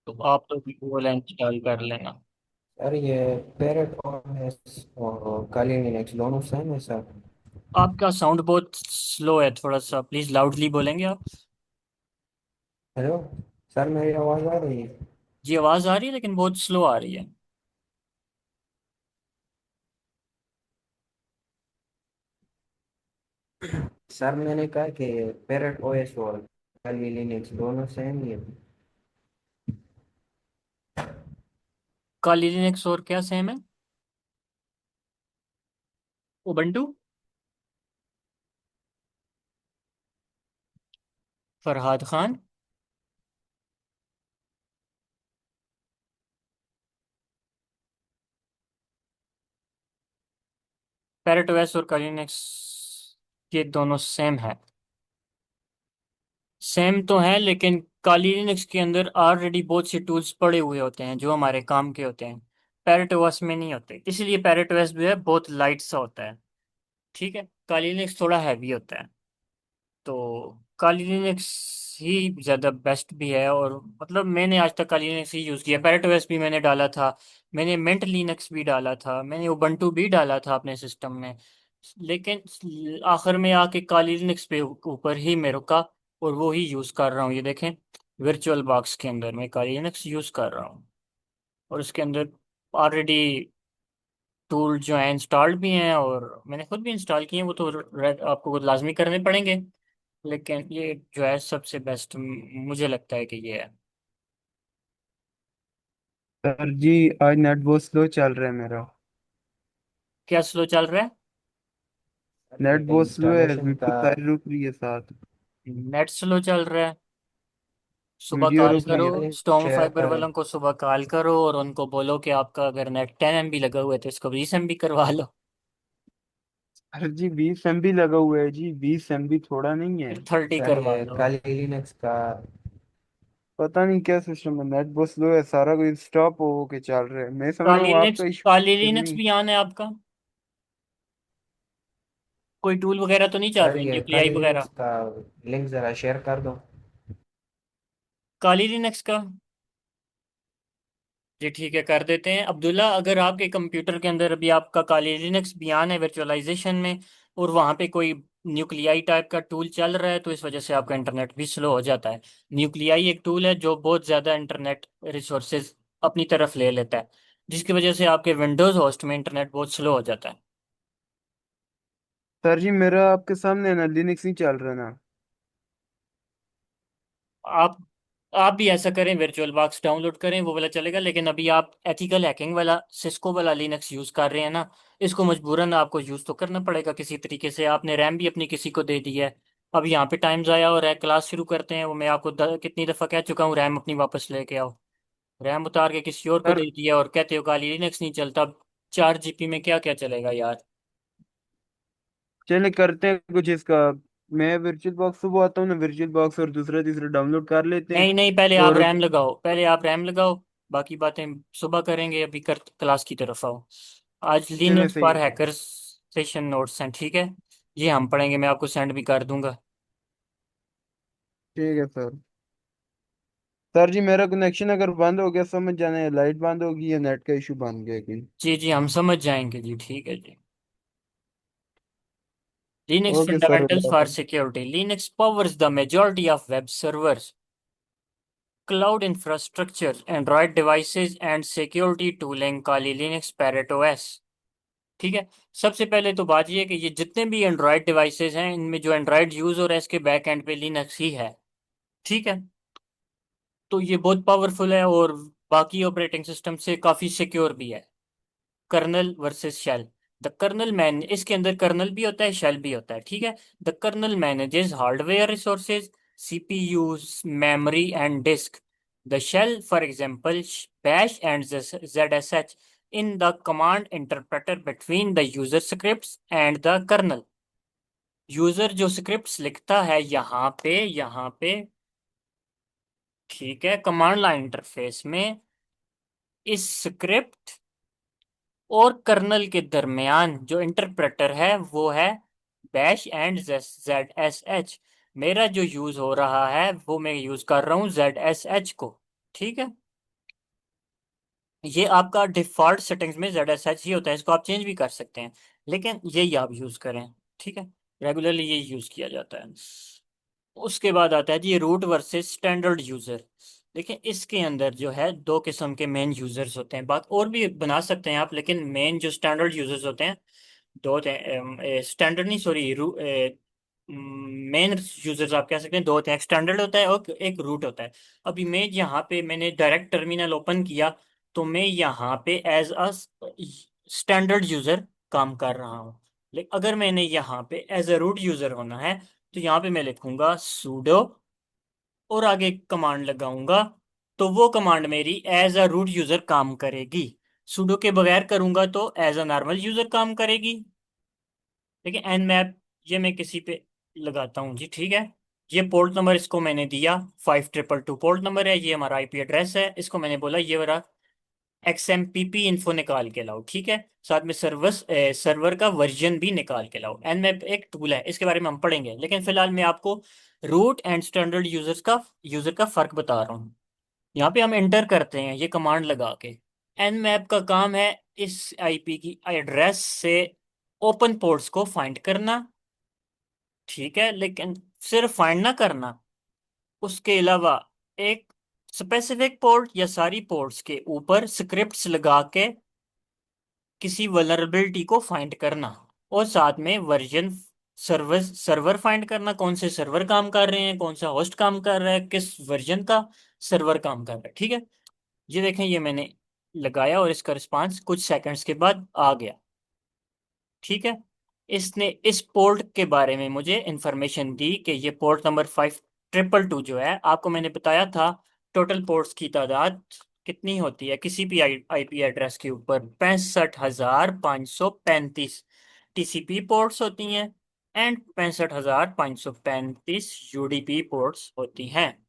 तो आप तो भी वो इंस्टॉल कर लेना। सर ये पैरेट ओएस और काली लिनक्स दोनों सेम है सर? आपका साउंड बहुत स्लो है, थोड़ा सा प्लीज लाउडली बोलेंगे आप? हेलो सर, मेरी आवाज़ आ रही है? जी आवाज आ रही है लेकिन बहुत स्लो आ रही है। सर मैंने कहा कि पैरेट ओएस और काली लिनक्स दोनों सेम ही है। काली लिनक्स और क्या सेम है? Ubuntu. Farhad Khan. Parrot OS और काली लिनक्स ये दोनों सेम है। सेम तो है लेकिन काली लिनक्स के अंदर ऑलरेडी बहुत से टूल्स पड़े हुए होते हैं जो हमारे काम के होते हैं। पैरेट ओएस में नहीं होते, इसलिए पैरेट ओएस जो है बहुत लाइट सा होता है। ठीक है, काली लिनक्स थोड़ा हैवी होता है। तो काली लिनक्स ही ज़्यादा बेस्ट भी है, और मतलब मैंने आज तक काली लिनक्स ही यूज़ किया। पैरेट ओएस भी मैंने डाला था, मैंने मिंट लिनक्स भी डाला था, मैंने उबंटू भी डाला था अपने सिस्टम में। लेकिन आखिर में आके काली लिनक्स पे ऊपर ही मैं रुका, और वो ही यूज़ कर रहा हूँ। ये देखें, वर्चुअल बॉक्स के अंदर मैं काली लिनक्स यूज़ कर रहा हूँ, और उसके अंदर ऑलरेडी टूल जो है इंस्टॉल्ड भी हैं, और मैंने खुद भी इंस्टॉल किए हैं। वो तो आपको लाजमी करने पड़ेंगे, लेकिन ये जो है सबसे बेस्ट मुझे लगता है कि ये है। सर जी, आज नेट बहुत स्लो चल रहा है मेरा। क्या स्लो चल रहा है? सर ये नेट बहुत स्लो है, इंस्टॉलेशन विंडोज का। सारी रुक रही है साथ। नेट स्लो चल रहा है? सुबह वीडियो कॉल रुक रही करो, है। स्टॉर्म शेयर फाइबर कर। वालों को सुबह कॉल करो और उनको बोलो कि आपका अगर नेट 10 MB लगा हुआ है तो इसको 20 MB करवा लो। अरे जी, 20 MB लगा हुआ है जी, 20 MB थोड़ा नहीं है। फिर 30 सर करवा ये लो। काली लिनक्स का। पता नहीं क्या सिस्टम है, नेट बहुत स्लो है, सारा कुछ स्टॉप हो के चल रहा है। मैं समझ रहा काली हूँ लिनक्स, आपका इशू काली फिर लिनक्स नहीं। भी ऑन है आपका? कोई टूल वगैरह तो नहीं चल सर रहे, ये न्यूक्लियाई काली लिनक्स वगैरह? का लिंक जरा शेयर कर दो। काली लिनक्स का? जी ठीक है, कर देते हैं। अब्दुल्ला, अगर आपके कंप्यूटर के अंदर अभी आपका काली लिनक्स बयान है वर्चुअलाइजेशन में, और वहाँ पे कोई न्यूक्लियाई टाइप का टूल चल रहा है, तो इस वजह से आपका इंटरनेट भी स्लो हो जाता है। न्यूक्लियाई एक टूल है जो बहुत ज़्यादा इंटरनेट रिसोर्सेज अपनी तरफ ले लेता है, जिसकी वजह से आपके विंडोज़ होस्ट में इंटरनेट बहुत स्लो हो जाता है। सर जी, मेरा आपके सामने है ना, लिनक्स नहीं चल रहा ना। आप आप भी ऐसा करें, वर्चुअल बॉक्स डाउनलोड करें, वो वाला चलेगा। लेकिन अभी आप एथिकल हैकिंग वाला सिस्को वाला लिनक्स यूज़ कर रहे हैं ना, इसको मजबूरन आपको यूज़ तो करना पड़ेगा किसी तरीके से। आपने रैम भी अपनी किसी को दे दी है। अब यहाँ पे टाइम ज़ाया हो रहा है, क्लास शुरू करते हैं। वो मैं आपको कितनी दफ़ा कह चुका हूँ, रैम अपनी वापस लेके आओ। रैम उतार के किसी और को सर दे दिया और कहते हो काली लिनक्स नहीं चलता। अब 4 GB में क्या क्या चलेगा यार? चले करते हैं कुछ इसका। मैं वर्चुअल बॉक्स सुबह आता हूँ ना, वर्चुअल बॉक्स और दूसरा तीसरा डाउनलोड कर लेते हैं। नहीं नहीं, पहले आप और रैम लगाओ, पहले आप रैम लगाओ। बाकी बातें सुबह करेंगे, अभी कर क्लास की तरफ आओ। आज चले लिनक्स सही फॉर है सर। हैकर्स सेशन नोट्स हैं, ठीक है? ये हम पढ़ेंगे, मैं आपको सेंड भी कर दूंगा। ठीक है सर। सर जी, मेरा कनेक्शन अगर बंद हो गया समझ जाना है, लाइट बंद होगी या नेट का इशू बन गया कोई। जी जी, हम समझ जाएंगे जी, ठीक है जी। लिनक्स ओके सर, फंडामेंटल्स अल्लाह फॉर हाफिज़। Security. Linux powers the majority of web servers, cloud infrastructure, Android devices and security tooling Kali Linux Parrot OS। ठीक है, सबसे पहले तो बात यह है कि ये जितने भी एंड्रॉयड डिवाइसेस हैं, इनमें जो एंड्रॉयड यूज हो रहा है इसके बैक एंड पे लिनक्स ही है। ठीक है, तो ये बहुत पावरफुल है, और बाकी ऑपरेटिंग सिस्टम से काफ़ी सिक्योर भी है। Kernel versus shell. The kernel man, इसके अंदर कर्नल भी होता है, शेल भी होता है। ठीक है, the kernel manages hardware resources, CPU, memory and disk. The shell for example bash and ZSH in the command interpreter between the user scripts and the kernel. User जो स्क्रिप्ट्स लिखता है यहाँ पे, ठीक है, कमांड लाइन इंटरफेस में, इस script और कर्नल के दरमियान जो इंटरप्रेटर है वो है बैश एंड ZSH। मेरा जो यूज हो रहा है वो मैं यूज कर रहा हूँ ZSH को। ठीक है, ये आपका डिफ़ॉल्ट सेटिंग्स में ZSH ही होता है, इसको आप चेंज भी कर सकते हैं, लेकिन यही आप यूज़ करें। ठीक है, रेगुलरली ये यूज़ किया जाता है। उसके बाद आता है जी रूट वर्सेस स्टैंडर्ड यूज़र। देखिए इसके अंदर जो है दो किस्म के मेन यूज़र्स होते हैं, बात और भी बना सकते हैं आप, लेकिन मेन जो स्टैंडर्ड यूज़र्स होते हैं दो थे, स्टैंडर्ड नहीं सॉरी, मेन यूजर्स आप कह सकते हैं दो होते हैं, एक स्टैंडर्ड होता है और एक रूट होता है। अब इमेज यहाँ पे मैंने डायरेक्ट टर्मिनल ओपन किया तो मैं यहाँ पे एज अ स्टैंडर्ड यूजर काम कर रहा हूँ, लेकिन अगर मैंने यहाँ पे एज अ रूट यूजर होना है तो यहाँ पे मैं लिखूंगा sudo और आगे कमांड लगाऊंगा, तो वो कमांड मेरी एज अ रूट यूजर काम करेगी। sudo के बगैर करूंगा तो एज अ नॉर्मल यूजर काम करेगी। देखिए एन मैप ये मैं किसी पे लगाता हूँ जी, ठीक है। ये पोर्ट नंबर इसको मैंने दिया 5222 पोर्ट नंबर है, ये हमारा आईपी एड्रेस है, इसको मैंने बोला ये वाला XMPP इन्फो निकाल के लाओ, ठीक है। साथ में सर्वर का वर्जन भी निकाल के लाओ। एन मैप एक टूल है, इसके बारे में हम पढ़ेंगे, लेकिन फिलहाल मैं आपको रूट एंड स्टैंडर्ड यूजर का फर्क बता रहा हूँ। यहाँ पे हम एंटर करते हैं ये कमांड लगा के। एन मैप का काम है इस आईपी की एड्रेस से ओपन पोर्ट्स को फाइंड करना, ठीक है, लेकिन सिर्फ फाइंड ना करना, उसके अलावा एक स्पेसिफिक पोर्ट या सारी पोर्ट्स के ऊपर स्क्रिप्ट्स लगा के किसी वल्नरेबिलिटी को फाइंड करना, और साथ में वर्जन सर्वर फाइंड करना, कौन से सर्वर काम कर रहे हैं, कौन सा होस्ट काम कर रहा है, किस वर्जन का सर्वर काम कर रहा है, ठीक है। ये देखें ये मैंने लगाया और इसका रिस्पांस कुछ सेकंड्स के बाद आ गया, ठीक है। इसने इस पोर्ट के बारे में मुझे इंफॉर्मेशन दी कि ये पोर्ट नंबर 5222 जो है, आपको मैंने बताया था टोटल पोर्ट्स की तादाद कितनी होती है किसी भी आईपी एड्रेस के ऊपर, 65,535 टीसीपी पोर्ट्स होती हैं एंड 65,535 यूडीपी पोर्ट्स होती हैं।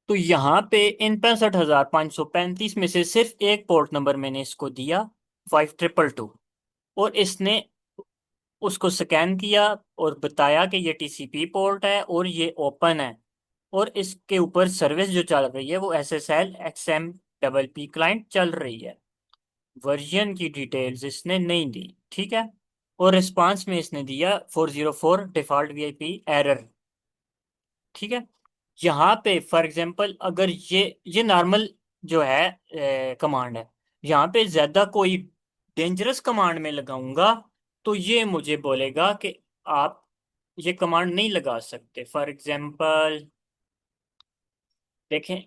तो यहाँ पे इन 65,535 में से सिर्फ एक पोर्ट नंबर मैंने इसको दिया 5222, और इसने उसको स्कैन किया और बताया कि ये टीसीपी पोर्ट है और ये ओपन है, और इसके ऊपर सर्विस जो चल रही है वो SSL XMPP क्लाइंट चल रही है। वर्जन की डिटेल्स इसने नहीं दी, ठीक है। और रिस्पांस में इसने दिया 404 डिफॉल्ट वीआईपी एरर, ठीक है। यहाँ पे फॉर एग्जांपल अगर ये नॉर्मल जो है कमांड है, यहाँ पे ज्यादा कोई डेंजरस कमांड में लगाऊंगा तो ये मुझे बोलेगा कि आप ये कमांड नहीं लगा सकते। फॉर एग्जांपल देखें,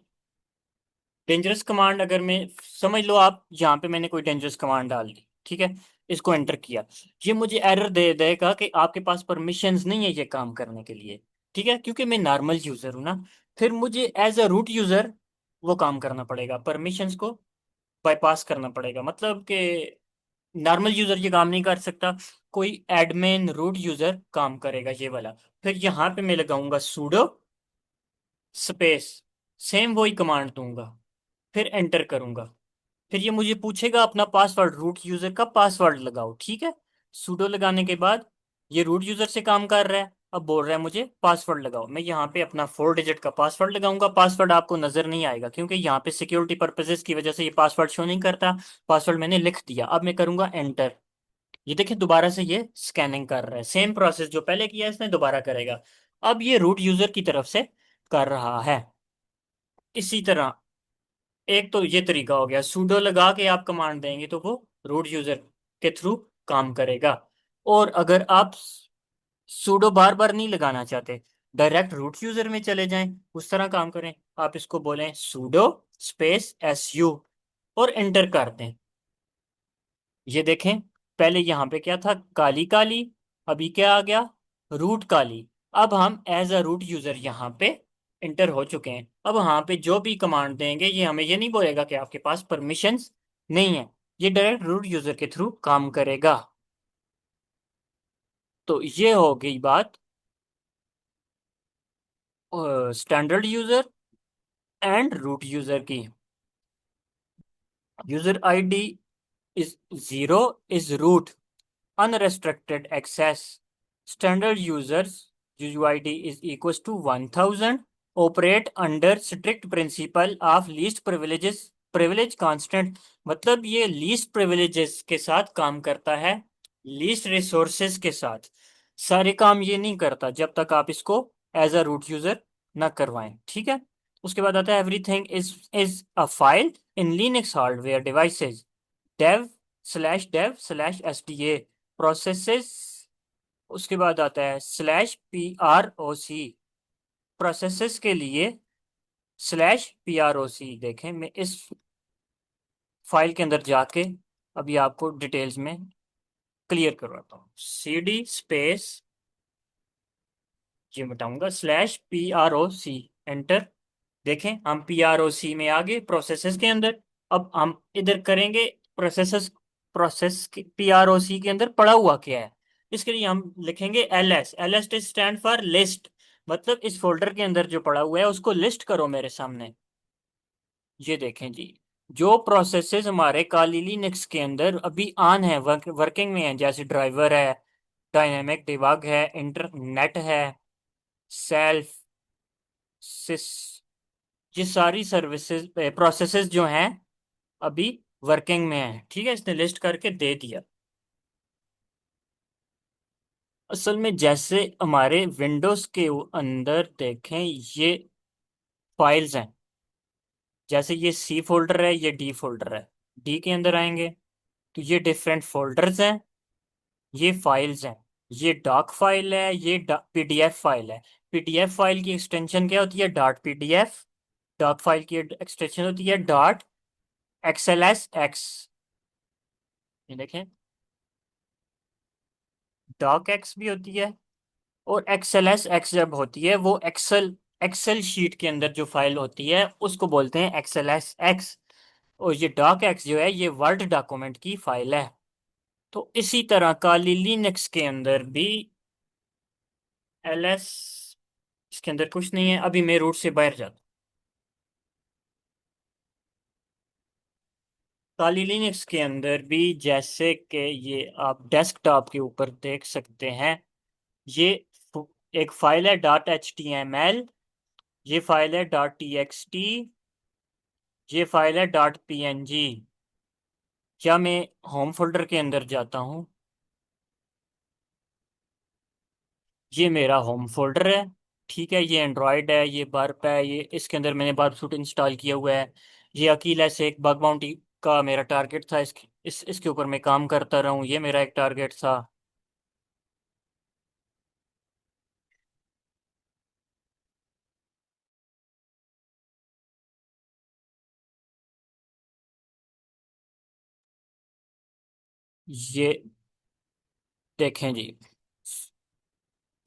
डेंजरस कमांड अगर मैं समझ लो, आप यहाँ पे मैंने कोई डेंजरस कमांड डाल दी, ठीक है, इसको एंटर किया, ये मुझे एरर दे देगा कि आपके पास परमिशंस नहीं है ये काम करने के लिए, ठीक है, क्योंकि मैं नॉर्मल यूजर हूं ना। फिर मुझे एज अ रूट यूजर वो काम करना पड़ेगा, परमिशंस को बाईपास करना पड़ेगा, मतलब कि नॉर्मल यूजर ये काम नहीं कर सकता, कोई एडमिन रूट यूजर काम करेगा ये वाला। फिर यहाँ पे मैं लगाऊंगा sudo स्पेस, सेम वही कमांड दूंगा, फिर एंटर करूंगा। फिर ये मुझे पूछेगा अपना पासवर्ड, रूट यूजर का पासवर्ड लगाओ, ठीक है। सूडो लगाने के बाद ये रूट यूजर से काम कर रहा है, अब बोल रहा है मुझे पासवर्ड लगाओ, मैं यहाँ पे अपना 4 डिजिट का पासवर्ड लगाऊंगा। पासवर्ड आपको नजर नहीं आएगा क्योंकि यहाँ पे सिक्योरिटी पर्पजेस की वजह से ये पासवर्ड शो नहीं करता। पासवर्ड मैंने लिख दिया, अब मैं करूंगा एंटर। ये देखिए दोबारा से ये स्कैनिंग कर रहा है, सेम प्रोसेस जो पहले किया इसने दोबारा करेगा। अब ये रूट यूजर की तरफ से कर रहा है। इसी तरह एक तो ये तरीका हो गया, सूडो लगा के आप कमांड देंगे तो वो रूट यूजर के थ्रू काम करेगा। और अगर आप सूडो बार बार नहीं लगाना चाहते, डायरेक्ट रूट यूजर में चले जाएं, उस तरह काम करें, आप इसको बोलें सूडो स्पेस SU और एंटर कर दें। ये देखें पहले यहाँ पे क्या था, काली काली, अभी क्या आ गया, रूट काली। अब हम एज अ रूट यूजर यहाँ पे इंटर हो चुके हैं। अब यहाँ पे जो भी कमांड देंगे ये हमें ये नहीं बोलेगा कि आपके पास परमिशंस नहीं है, ये डायरेक्ट रूट यूजर के थ्रू काम करेगा। तो ये हो गई बात standard user and root user की। User ID is 0 is root unrestricted access. Standard users UUID is equals to 1000. Operate under strict principle of least privileges privilege constant मतलब ये लीस्ट प्रिविलेजेस के साथ काम करता है, लीस्ट रिसोर्सेज के साथ। सारे काम ये नहीं करता जब तक आप इसको एज अ रूट यूजर ना करवाएं, ठीक है। उसके बाद आता है everything is a file in Linux hardware devices, dev/dev/sda processes. उसके बाद आता है /proc प्रोसेसेस के लिए /proc। देखें, मैं इस फाइल के अंदर जाके अभी आपको डिटेल्स में क्लियर करवाता हूँ। cd स्पेस, ये मिटाऊंगा, /proc, एंटर। देखें, हम PROC में आ गए, प्रोसेसेस के अंदर। अब हम इधर करेंगे प्रोसेसेस, प्रोसेस के PROC के अंदर पड़ा हुआ क्या है। इसके लिए हम लिखेंगे LS स्टैंड फॉर लिस्ट, मतलब इस फोल्डर के अंदर जो पड़ा हुआ है उसको लिस्ट करो मेरे सामने। ये देखें जी, जो प्रोसेसेस हमारे काली लिनक्स के अंदर अभी ऑन है, वर्किंग में है, जैसे ड्राइवर है, डायनेमिक डिबग है, इंटरनेट है, सेल्फ सिस, ये सारी सर्विसेज प्रोसेसेस जो हैं अभी वर्किंग में है, ठीक है। इसने लिस्ट करके दे दिया। असल में जैसे हमारे विंडोज के अंदर देखें ये फाइल्स हैं, जैसे ये सी फोल्डर है, ये डी फोल्डर है। डी के अंदर आएंगे तो ये डिफरेंट फोल्डर्स हैं, ये फाइल्स हैं। ये डॉक फाइल है, ये पीडीएफ फाइल है। पीडीएफ फाइल की एक्सटेंशन क्या होती है? Dot PDF. डॉक फाइल की एक्सटेंशन होती है डॉट XLSX। ये देखें, डॉक एक्स भी होती है, और XLSX जब होती है वो एक्सेल, एक्सेल शीट के अंदर जो फाइल होती है उसको बोलते हैं XLSX। और ये डॉक एक्स जो है ये वर्ड डॉक्यूमेंट की फाइल है। तो इसी तरह काली लिनक्स के अंदर भी LS, इसके अंदर कुछ नहीं है। अभी मैं रूट से बाहर जाता हूँ। काली लिनक्स के अंदर भी जैसे कि ये आप डेस्कटॉप के ऊपर देख सकते हैं, ये एक फाइल है .html, ये फाइल है .txt, ये फाइल है .png। क्या मैं होम फोल्डर के अंदर जाता हूँ, ये मेरा होम फोल्डर है, ठीक है। ये एंड्रॉयड है, ये बर्प है, ये इसके अंदर मैंने बर्प सूट इंस्टॉल किया हुआ है। ये अकीला से एक बग बाउंटी का मेरा टारगेट था, इसके ऊपर मैं काम करता रहूं, ये मेरा एक टारगेट था। ये देखें जी,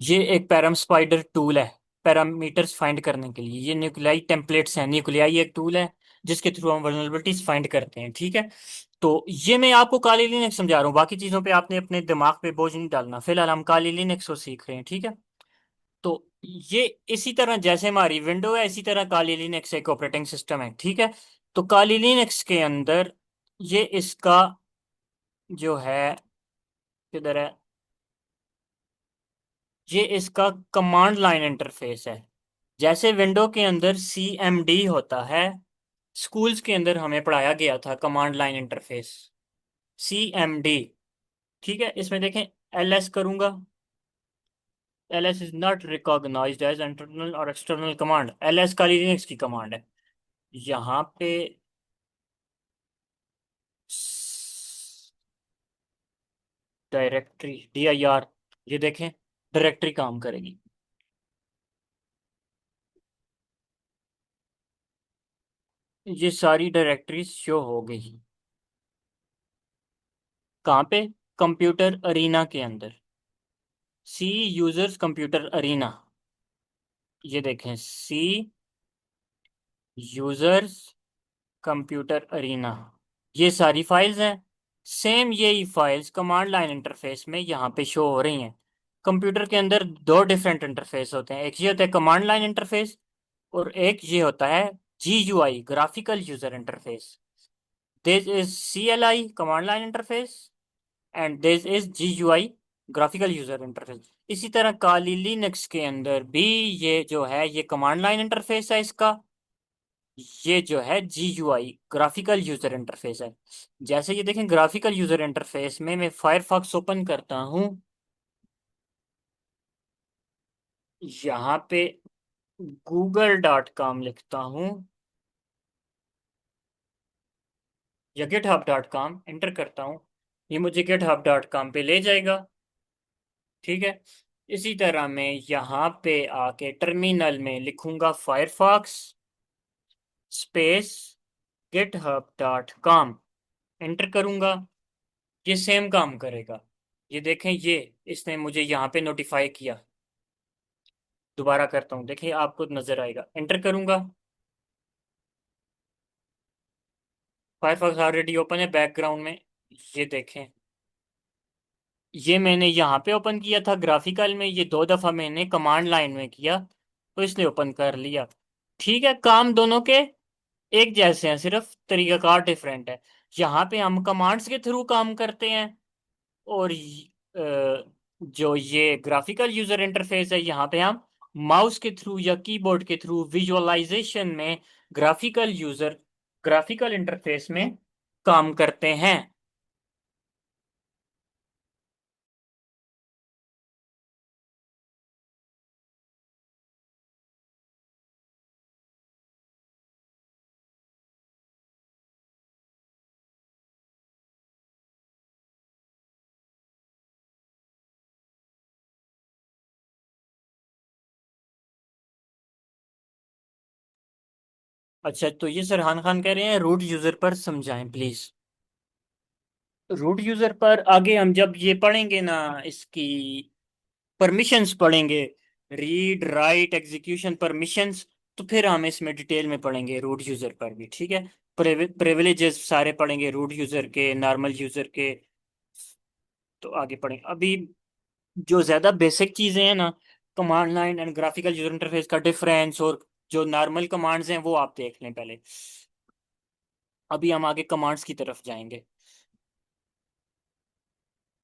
ये एक पैरम स्पाइडर टूल है पैरामीटर्स फाइंड करने के लिए। ये न्यूक्लियाई टेम्पलेट्स हैं, न्यूक्लियाई एक टूल है जिसके थ्रू हम वल्नरेबिलिटीज फाइंड करते हैं, ठीक है। तो ये मैं आपको काली लिनक्स समझा रहा हूँ, बाकी चीज़ों पे आपने अपने दिमाग पे बोझ नहीं डालना। फिलहाल हम काली लिनक्स को सीख रहे हैं, ठीक है। तो ये इसी तरह जैसे हमारी विंडो है, इसी तरह काली लिनक्स एक ऑपरेटिंग सिस्टम है, ठीक है। तो काली लिनक्स के अंदर ये इसका जो है, किधर है, ये इसका कमांड लाइन इंटरफेस है। जैसे विंडो के अंदर CMD होता है, स्कूल्स के अंदर हमें पढ़ाया गया था कमांड लाइन इंटरफेस, CMD, ठीक है। इसमें देखें, LS करूंगा, LS is not recognised as internal और external command. LS Kali Linux की कमांड है। यहाँ पे डायरेक्टरी DIR, ये देखें, डायरेक्टरी काम करेगी। ये सारी डायरेक्टरीज शो हो गई कहाँ पे? कंप्यूटर अरीना के अंदर, सी यूजर्स कंप्यूटर अरीना। ये देखें, सी यूजर्स कंप्यूटर अरीना, ये सारी फाइल्स हैं। सेम यही फाइल्स कमांड लाइन इंटरफेस में यहाँ पे शो हो रही हैं। कंप्यूटर के अंदर दो डिफरेंट इंटरफेस होते हैं, एक ये होता है कमांड लाइन इंटरफेस, और एक ये होता है GUI, graphical user interface. This is CLI, command line interface, and this is GUI, graphical user interface. इसी तरह काली लिनक्स के अंदर भी ये जो है ये कमांड लाइन इंटरफेस है इसका, ये जो है GUI, ग्राफिकल यूजर इंटरफेस है। जैसे ये देखें ग्राफिकल यूजर इंटरफेस में मैं फायरफॉक्स ओपन करता हूँ, यहाँ पे google.com लिखता हूँ या github.com एंटर करता हूँ, ये मुझे github.com पे ले जाएगा। ठीक है, इसी तरह मैं यहाँ पे आके टर्मिनल में लिखूंगा फायरफॉक्स स्पेस github.com, एंटर करूंगा, ये सेम काम करेगा। ये देखें, ये इसने मुझे यहाँ पे नोटिफाई किया। दोबारा करता हूँ, देखिए आपको नजर आएगा, एंटर करूंगा, फायरफॉक्स ऑलरेडी ओपन है बैकग्राउंड में। ये देखें, ये मैंने यहाँ पे ओपन किया था ग्राफिकल में, ये 2 दफा मैंने कमांड लाइन में किया तो इसने ओपन कर लिया। ठीक है, काम दोनों के एक जैसे हैं, सिर्फ तरीकाकार डिफरेंट है। यहाँ पे हम कमांड्स के थ्रू काम करते हैं, और जो ये ग्राफिकल यूजर इंटरफेस है, यहाँ पे हम माउस के थ्रू या कीबोर्ड के थ्रू विजुअलाइजेशन में ग्राफिकल इंटरफेस में काम करते हैं। अच्छा, तो ये सरहान खान कह रहे हैं रूट यूजर पर समझाएं प्लीज। रूट यूजर पर आगे हम जब ये पढ़ेंगे ना, इसकी परमिशंस पढ़ेंगे, रीड राइट एग्जीक्यूशन परमिशंस, तो फिर हम इसमें डिटेल में पढ़ेंगे रूट यूजर पर भी। ठीक है, प्रिविलेजेस सारे पढ़ेंगे रूट यूजर के, नॉर्मल यूजर के, तो आगे पढ़ेंगे। अभी जो ज्यादा बेसिक चीजें हैं ना, command line and graphical user interface का डिफरेंस, और जो नॉर्मल कमांड्स हैं वो आप देख लें पहले, अभी हम आगे कमांड्स की तरफ जाएंगे।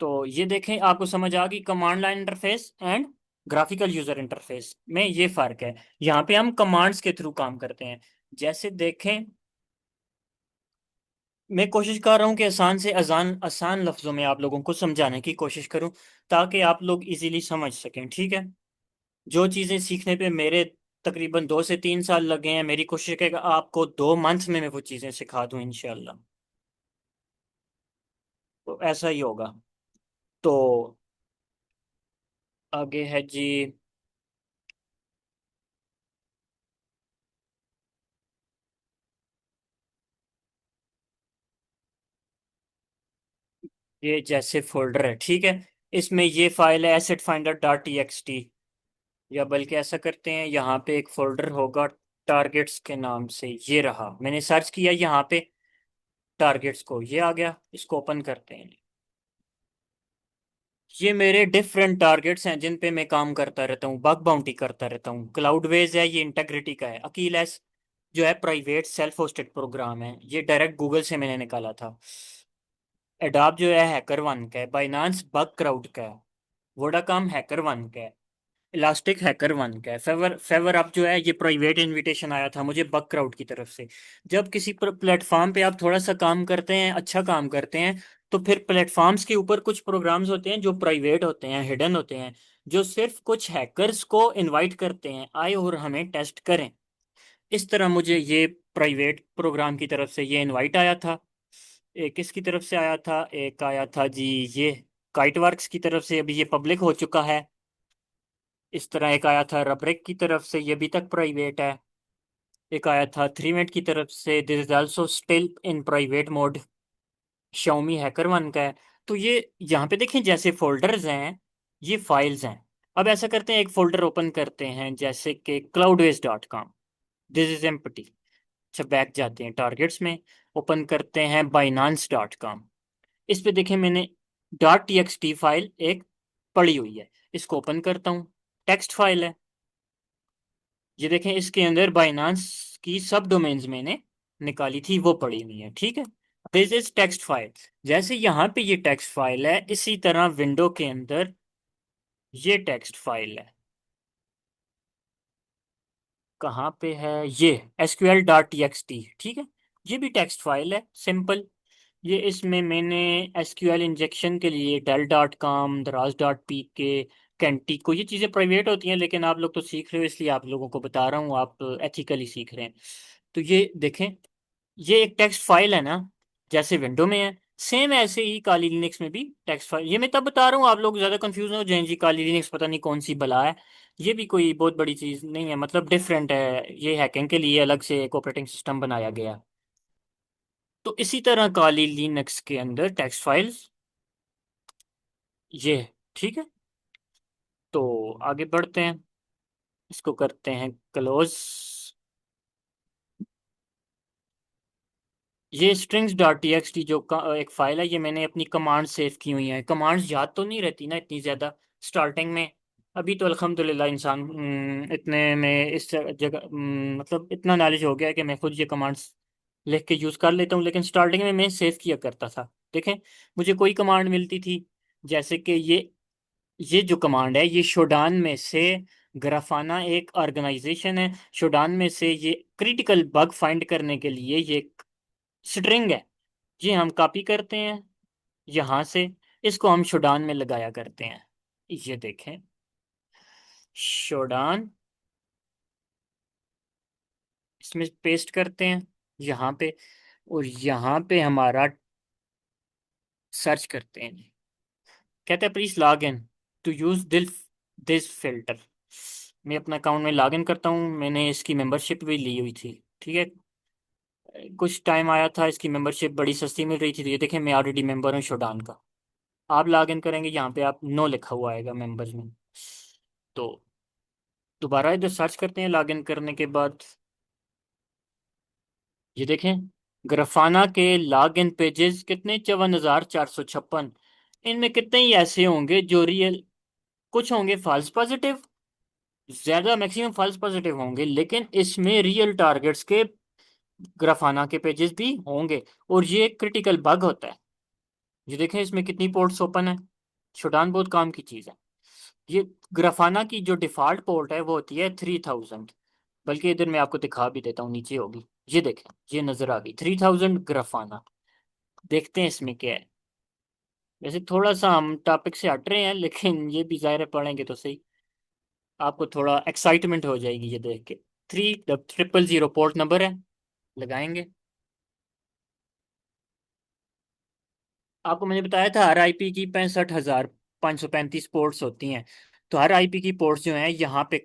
तो ये देखें, आपको समझ आ गई command line interface and graphical user interface में ये फर्क है। यहाँ पे हम कमांड्स के थ्रू काम करते हैं। जैसे देखें, मैं कोशिश कर रहा हूँ कि आसान से आसान आसान लफ्जों में आप लोगों को समझाने की कोशिश करूँ, ताकि आप लोग इजीली समझ सकें। ठीक है, जो चीज़ें सीखने पे मेरे तकरीबन 2 से 3 साल लगे हैं, मेरी कोशिश है कि आपको 2 मंथ में मैं वो चीज़ें सिखा दूँ इंशाल्लाह। तो ऐसा ही होगा। तो आगे है जी, ये जैसे फोल्डर है, ठीक है, इसमें ये फाइल है asset finder dot T X T, या बल्कि ऐसा करते हैं, यहाँ पे एक फोल्डर होगा टारगेट्स के नाम से, ये रहा, मैंने सर्च किया यहाँ पे टारगेट्स को, ये आ गया, इसको ओपन करते हैं। ये मेरे डिफरेंट टारगेट्स हैं जिन पे मैं काम करता रहता हूँ, बग बाउंटी करता रहता हूँ। क्लाउडवेज है, ये इंटेग्रिटी का है। अकील एस जो है प्राइवेट सेल्फ होस्टेड प्रोग्राम है, ये डायरेक्ट गूगल से मैंने निकाला था। एडाप जो है हैकर वन का है, बाइनांस बग क्राउड का है, वोडाकॉम हैकर वन का है, इलास्टिक हैकर वन का है, फेवर फेवर अप जो है ये प्राइवेट इनविटेशन आया था मुझे बग क्राउड की तरफ से। जब किसी प्लेटफॉर्म पे आप थोड़ा सा काम करते हैं, अच्छा काम करते हैं, तो फिर प्लेटफॉर्म्स के ऊपर कुछ प्रोग्राम्स होते हैं जो प्राइवेट होते हैं, हिडन होते हैं, जो सिर्फ कुछ हैकर्स को इनवाइट करते हैं आए और हमें टेस्ट करें। इस तरह मुझे ये प्राइवेट प्रोग्राम की तरफ से ये इनवाइट आया था। एक किसकी तरफ से आया था, एक आया था जी ये काइटवर्क्स की तरफ से, अभी ये पब्लिक हो चुका है। इस तरह एक आया था रब्रिक की तरफ से, ये अभी तक प्राइवेट है। एक आया था थ्रीमेट की तरफ से, this is also still in private mode, Xiaomi hacker one का है। तो ये यहाँ पे देखें जैसे फोल्डर्स हैं, ये फाइल्स हैं। अब ऐसा करते हैं, एक फोल्डर ओपन करते हैं जैसे कि cloudways.com, दिस इज एम्प्टी। अच्छा, बैक जाते हैं टारगेट्स में, ओपन करते हैं binance.com। इस पे देखें मैंने dot T X T file एक पड़ी हुई है, इसको ओपन करता हूँ, टेक्स्ट फाइल है। ये देखें, इसके अंदर बाइनांस की सब डोमेन्स मैंने निकाली थी, वो पड़ी हुई है। ठीक है, दिस इज टेक्स्ट फाइल। जैसे यहाँ पे ये टेक्स्ट फाइल है, इसी तरह विंडो के अंदर ये टेक्स्ट फाइल है। कहाँ पे है ये, SQL.txt, ठीक है। ये भी टेक्स्ट फाइल है, सिंपल। ये इसमें मैंने SQL इंजेक्शन के लिए डेल.com, दराज.pk, कैंटिको, ये चीज़ें प्राइवेट होती हैं, लेकिन आप लोग तो सीख रहे हो इसलिए आप लोगों को बता रहा हूँ, आप एथिकली सीख रहे हैं। तो ये देखें, ये एक टेक्स्ट फाइल है ना, जैसे विंडो में है, सेम ऐसे ही काली लिनक्स में भी टेक्स्ट फाइल। ये मैं तब बता रहा हूँ, आप लोग ज़्यादा कंफ्यूज हो जाएं जी, काली लिनक्स पता नहीं कौन सी बला है। ये भी कोई बहुत बड़ी चीज़ नहीं है, मतलब डिफरेंट है, ये हैकिंग के लिए अलग से एक ऑपरेटिंग सिस्टम बनाया गया है। तो इसी तरह काली लिनक्स के अंदर टेक्स्ट फाइल्स ये है, ठीक है। तो आगे बढ़ते हैं, इसको करते हैं क्लोज। ये strings.txt जो एक फाइल है, ये मैंने अपनी कमांड सेव की हुई है। कमांड्स याद तो नहीं रहती ना इतनी ज़्यादा स्टार्टिंग में। अभी तो अल्हम्दुलिल्लाह इंसान इतने में इस जगह मतलब इतना नॉलेज हो गया है कि मैं खुद ये कमांड्स लिख के यूज़ कर लेता हूँ, लेकिन स्टार्टिंग में मैं सेव किया करता था। देखें, मुझे कोई कमांड मिलती थी, जैसे कि ये जो कमांड है, ये शोडान में से, ग्राफाना एक ऑर्गेनाइजेशन है, शोडान में से ये क्रिटिकल बग फाइंड करने के लिए ये स्ट्रिंग है, ये हम कॉपी करते हैं यहाँ से, इसको हम शोडान में लगाया करते हैं। ये देखें, शोडान, इसमें पेस्ट करते हैं यहाँ पे, और यहाँ पे हमारा सर्च करते हैं, कहते हैं please log in to use this filter. मैं अपना अकाउंट में लॉग इन करता हूँ, मैंने इसकी मेंबरशिप भी ली हुई थी, ठीक है। कुछ टाइम आया था, इसकी मेंबरशिप बड़ी सस्ती मिल रही थी, तो ये देखें मैं ऑलरेडी मेंबर हूँ शोडान का। आप लॉग इन करेंगे, यहाँ पे आप नो लिखा हुआ आएगा मेंबर्स में। तो दोबारा इधर सर्च करते हैं लॉग इन करने के बाद, ये देखें, ग्रफाना के लॉग इन पेजेस कितने, 54,456। इनमें कितने ही ऐसे होंगे जो रियल, कुछ होंगे फॉल्स पॉजिटिव, ज्यादा मैक्सिमम फॉल्स पॉजिटिव होंगे, लेकिन इसमें रियल टारगेट्स के ग्राफाना के पेजेस भी होंगे, और ये क्रिटिकल बग होता है। ये देखें इसमें कितनी पोर्ट्स ओपन है, शोडान बहुत काम की चीज़ है। ये ग्राफाना की जो डिफ़ॉल्ट पोर्ट है वो होती है 3000, बल्कि इधर मैं आपको दिखा भी देता हूँ, नीचे होगी, ये देखें, ये नज़र आ गई 3000 ग्राफाना। देखते हैं इसमें क्या है। वैसे थोड़ा सा हम टॉपिक से हट रहे हैं, लेकिन ये भी ज़ाहिर है पढ़ेंगे तो सही, आपको थोड़ा एक्साइटमेंट हो जाएगी ये देख के। 3000 पोर्ट नंबर है, लगाएंगे। आपको मैंने बताया था हर आईपी की 65,535 पोर्ट्स होती हैं, तो हर आईपी की पोर्ट्स जो हैं यहाँ पे,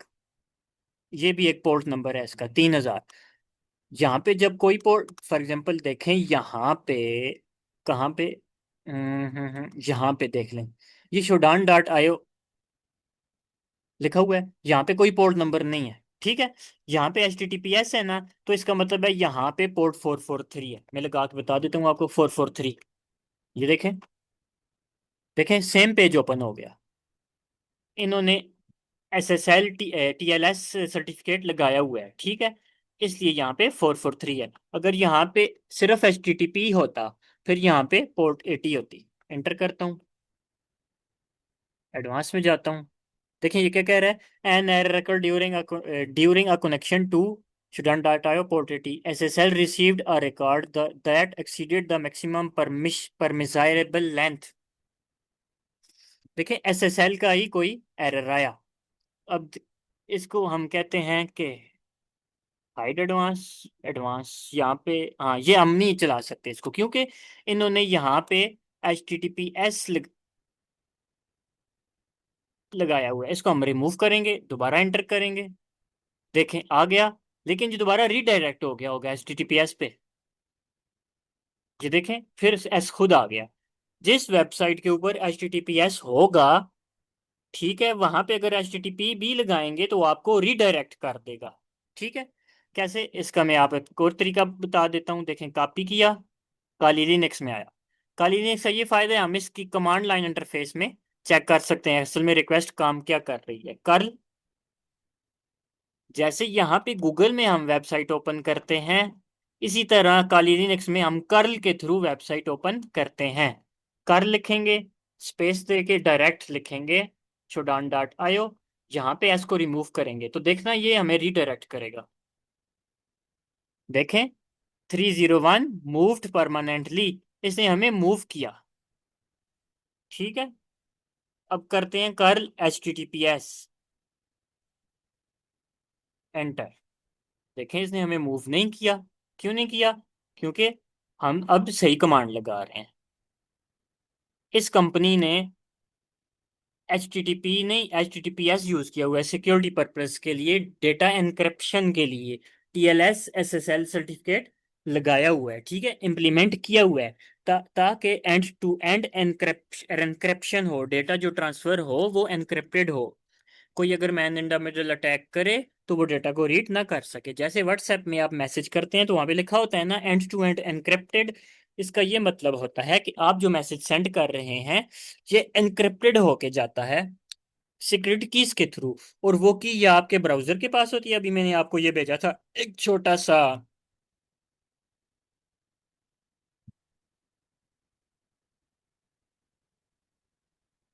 ये भी एक पोर्ट नंबर है इसका 3000। यहाँ पे जब कोई पोर्ट फॉर एग्जांपल देखें, यहाँ पे कहाँ पे, यहाँ पे देख लें, ये shodan.io लिखा हुआ है, यहाँ पे कोई पोर्ट नंबर नहीं है, ठीक है। यहाँ पे HTTPS है ना, तो इसका मतलब है यहाँ पे पोर्ट 443 है। मैं लगा के बता देता हूँ आपको, 443। ये देखें, देखें सेम पेज ओपन हो गया। इन्होंने SSL TLS सर्टिफिकेट लगाया हुआ है, ठीक है, इसलिए यहाँ पे 443 है। अगर यहाँ पे सिर्फ HTTP होता, फिर यहाँ पे पोर्ट 80 होती। एंटर करता हूँ, एडवांस में जाता हूँ, देखिए ये क्या कह रहा है, an error record during a connection to student.io port 80, SSL received a record that exceeded the maximum permissible length। देखिए SSL का ही कोई एरर आया। अब इसको हम कहते हैं कि हाइड एडवांस, एडवांस यहाँ पे, हाँ ये हम नहीं चला सकते इसको, क्योंकि इन्होंने यहाँ पे HTTPS लगाया हुआ है। इसको हम रिमूव करेंगे, दोबारा एंटर करेंगे, देखें आ गया, लेकिन ये दोबारा रीडायरेक्ट हो गया होगा HTTPS पे। ये देखें फिर एस खुद आ गया। जिस वेबसाइट के ऊपर HTTPS होगा, ठीक है, वहां पे अगर HTTP भी लगाएंगे तो आपको रीडायरेक्ट कर देगा, ठीक है। कैसे, इसका मैं आप एक और तरीका बता देता हूँ। देखें, कॉपी किया, काली लिनक्स में आया। काली लिनक्स का ये फायदा है, हम इसकी कमांड लाइन इंटरफेस में चेक कर सकते हैं असल में रिक्वेस्ट काम क्या कर रही है। कर्ल, जैसे यहाँ पे गूगल में हम वेबसाइट ओपन करते हैं, इसी तरह काली लिनक्स में हम कर्ल के थ्रू वेबसाइट ओपन करते हैं। कर्ल लिखेंगे, स्पेस दे के डायरेक्ट लिखेंगे shodan.io, यहाँ पे एस को रिमूव करेंगे तो देखना ये हमें रीडायरेक्ट करेगा। देखें, 301 मूव्ड परमानेंटली, इसने हमें मूव किया। ठीक है, अब करते हैं कर्ल HTTPS, एंटर। देखें इसने हमें मूव नहीं किया। क्यों नहीं किया? क्योंकि हम अब सही कमांड लगा रहे हैं। इस कंपनी ने HTTP नहीं, HTTPS यूज किया हुआ है सिक्योरिटी पर्पस के लिए, डेटा एनक्रिप्शन के लिए। TLS SSL सर्टिफिकेट लगाया हुआ है, ठीक है, इम्प्लीमेंट किया हुआ है, ताकि एंड टू एंड एनक्रिप्शन हो, डेटा जो ट्रांसफर हो वो एनक्रिप्टेड हो। कोई अगर man in the middle attack करे तो वो डेटा को रीड ना कर सके। जैसे व्हाट्सएप में आप मैसेज करते हैं तो वहां पे लिखा होता है ना, एंड टू एंड एनक्रिप्टेड। इसका ये मतलब होता है कि आप जो मैसेज सेंड कर रहे हैं ये एनक्रिप्टेड होके जाता है सिक्रेट कीज के थ्रू, और वो की या आपके ब्राउजर के पास होती है। अभी मैंने आपको ये भेजा था एक छोटा सा,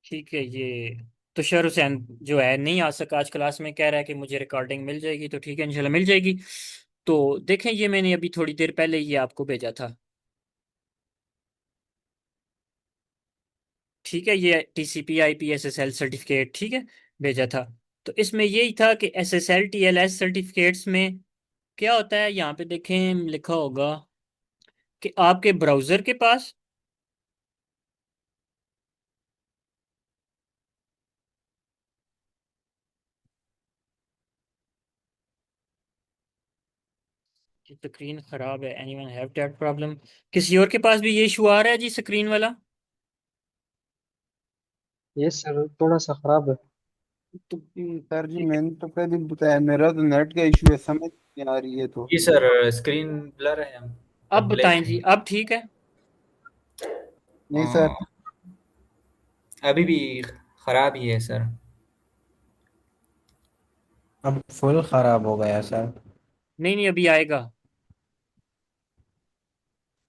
ठीक है, ये तुषार हुसैन जो है नहीं आ सका आज क्लास में, कह रहा है कि मुझे रिकॉर्डिंग मिल जाएगी, तो ठीक है इंशाल्लाह मिल जाएगी। तो देखें ये मैंने अभी थोड़ी देर पहले ये आपको भेजा था। ठीक है, ये TCP/IP SSL सर्टिफिकेट, ठीक है, भेजा था। तो इसमें यही था कि SSL TLS सर्टिफिकेट्स में क्या होता है, यहाँ पे देखें लिखा होगा कि आपके ब्राउजर के पास, स्क्रीन खराब है, एनीवन हैव दैट प्रॉब्लम? किसी और के पास भी ये इशू आ रहा है जी, स्क्रीन वाला? यस सर, थोड़ा सा खराब है। तो सर जी ठीक है, मैंने तो पहले ही बताया, मेरा तो नेट का इशू है, समझ नहीं आ रही है तो। जी सर, स्क्रीन ब्लर है। हम अब अब ब्लैक बताएं है। जी, अब ठीक है? नहीं सर। अभी भी खराब ही है सर। अब फुल खराब हो गया सर। नहीं नहीं, अभी आएगा।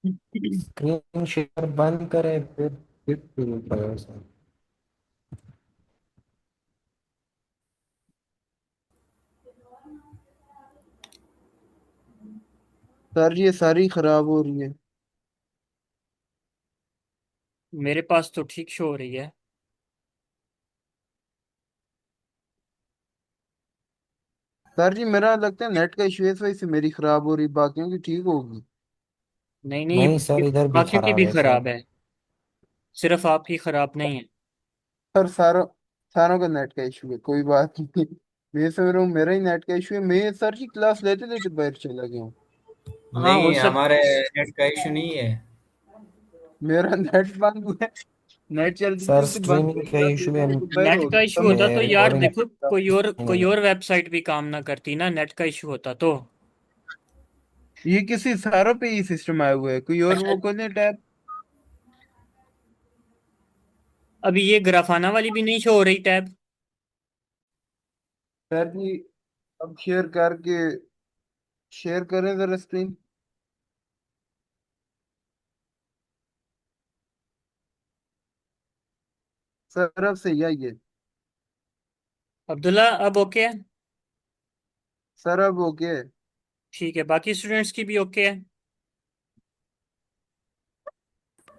स्क्रीन शेयर बंद करें फिर शुरू करें सर। सर ये सारी खराब हो रही है। मेरे पास तो ठीक शो हो रही है। सर जी मेरा लगता है नेट का इशू है, इस वजह से मेरी खराब हो रही, बाकियों की ठीक होगी। नहीं नहीं, नहीं सर, इधर भी बाकियों की खराब भी है सर। खराब है, सिर्फ आपकी खराब नहीं है। सर सारों सारों का नेट का इशू है, कोई बात नहीं। मैं समझ रहा हूँ मेरा ही नेट का इशू है, मैं सर जी क्लास लेते लेते बाहर चला गया हूँ। हाँ हो नहीं, सक हमारे नेट का इशू नहीं है। मेरा नेट बंद हुआ है, नेट चलते सर चलते बंद हुआ, स्ट्रीमिंग का क्लास इशू लेते है, लेते बाहर नेट हो का गया, इशू समझ होता तो यार रिकॉर्डिंग देखो, कोई नहीं। और वेबसाइट भी काम ना करती ना, नेट का इशू होता तो। ये किसी सारों पे ही सिस्टम आया हुआ है, कोई और अच्छा, वो खोले टैब। अभी ये ग्राफाना वाली भी नहीं शो हो रही टैब? सर जी अब शेयर करके, शेयर करें जरा स्क्रीन। सर अब सही आई है। अब्दुल्ला अब ओके है? सर अब ओके है। ठीक है, बाकी स्टूडेंट्स की भी ओके है?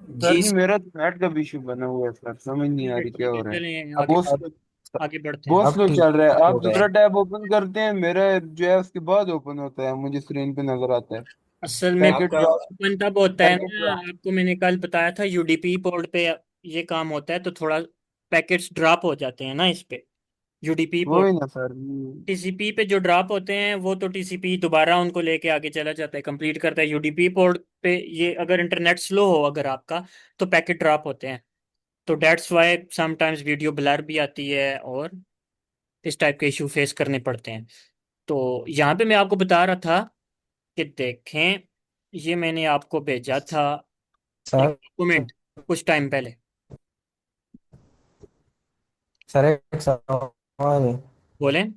सर जी जी सर। मेरा तो नेट का भी इशू बना हुआ है सर, समझ नहीं आ रही क्या ठीक है, हो रहा है। चलें अब आगे, वो अब आगे बढ़ते हैं। बहुत अब स्लो ठीक चल रहा है, आप हो गया। दूसरा टैब ओपन करते हैं, मेरा जो है उसके बाद ओपन होता है, मुझे स्क्रीन पे नजर आता है। असल में पैकेट आपका ड्रॉप, ओपन तब होता है पैकेट ना, ड्रॉप। आपको मैंने कल बताया था UDP पोर्ट पे ये काम होता है, तो थोड़ा पैकेट्स ड्रॉप हो जाते हैं ना इस पे, UDP वो पोर्ट। ही ना सर। TCP पे जो ड्रॉप होते हैं वो तो TCP दोबारा उनको लेके आगे चला जाता है, कंप्लीट करता है। UDP पोर्ट पे ये अगर इंटरनेट स्लो हो अगर आपका, तो पैकेट ड्रॉप होते हैं। तो that's why sometimes video blur भी आती है और इस टाइप के इशू फेस करने पड़ते हैं। तो यहाँ पे मैं आपको बता रहा था कि देखें, ये मैंने आपको भेजा था एक सर डॉक्यूमेंट कुछ टाइम पहले। सर एक सवाल है। बोलें।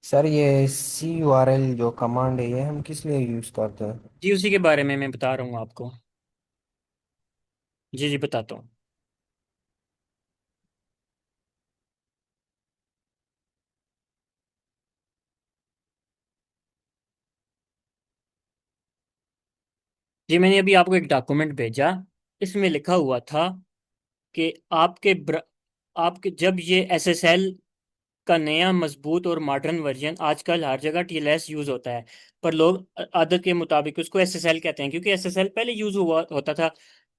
सर ये CURL जो कमांड है, ये हम किस लिए यूज करते हैं? जी उसी के बारे में मैं बता रहा हूँ आपको। जी जी बताता हूँ। जी मैंने अभी आपको एक डॉक्यूमेंट भेजा, इसमें लिखा हुआ था कि आपके जब ये एसएसएल का नया मजबूत और मॉडर्न वर्जन, आजकल हर जगह टीएलएस यूज होता है, पर लोग आदत के मुताबिक उसको एसएसएल कहते हैं, क्योंकि एसएसएल पहले यूज हुआ होता था।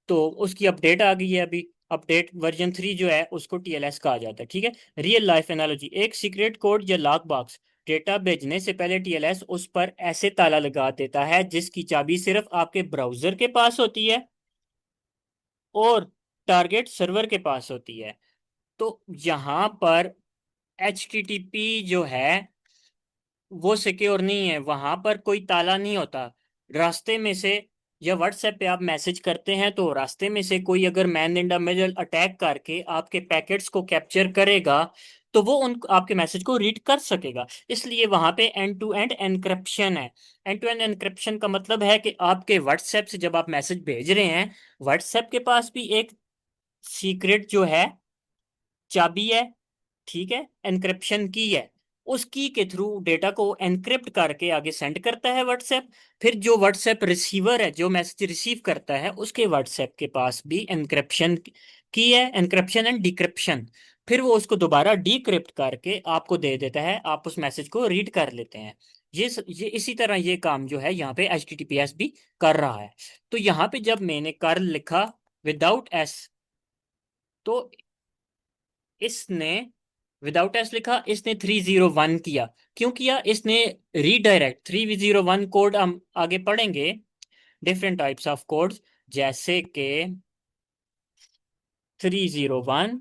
तो उसकी अपडेट आ गई है अभी, अपडेट वर्जन 3 जो है उसको टीएलएस कहा जाता है। ठीक है। रियल लाइफ एनालॉजी, एक सीक्रेट कोड या लॉक बॉक्स, डेटा भेजने से पहले टीएलएस उस पर ऐसे ताला लगा देता है जिसकी चाबी सिर्फ आपके ब्राउजर के पास होती है और टारगेट सर्वर के पास होती है। तो यहाँ पर एच जो है वो सिक्योर नहीं है, वहां पर कोई ताला नहीं होता। रास्ते में से या व्हाट्सएप पे आप मैसेज करते हैं तो रास्ते में से कोई अगर man in the middle attack करके आपके पैकेट्स को कैप्चर करेगा तो वो उन आपके मैसेज को रीड कर सकेगा। इसलिए वहां पे एंड टू एंड एनक्रिप्शन है। एंड टू एंड एनक्रिप्शन का मतलब है कि आपके व्हाट्सएप से जब आप मैसेज भेज रहे हैं, व्हाट्सएप के पास भी एक सीक्रेट जो है चाबी है, ठीक है, एनक्रिप्शन की है। उस की के थ्रू डेटा को एनक्रिप्ट करके आगे सेंड करता है व्हाट्सएप। फिर जो व्हाट्सएप रिसीवर है, जो मैसेज रिसीव करता है, उसके व्हाट्सएप के पास भी एनक्रिप्शन की है, एनक्रिप्शन एंड डिक्रिप्शन। फिर वो उसको दोबारा डिक्रिप्ट करके आपको दे देता है, आप उस मैसेज को रीड कर लेते हैं। ये इसी तरह ये काम जो है यहाँ पे एचटीटीपीएस भी कर रहा है। तो यहाँ पे जब मैंने कर्ल लिखा विदाउट एस, तो इसने विदाउट एस लिखा, इसने 301 किया। क्यों किया इसने? रीडायरेक्ट 301 कोड हम आगे पढ़ेंगे, डिफरेंट टाइप्स ऑफ कोड्स, जैसे कि 301,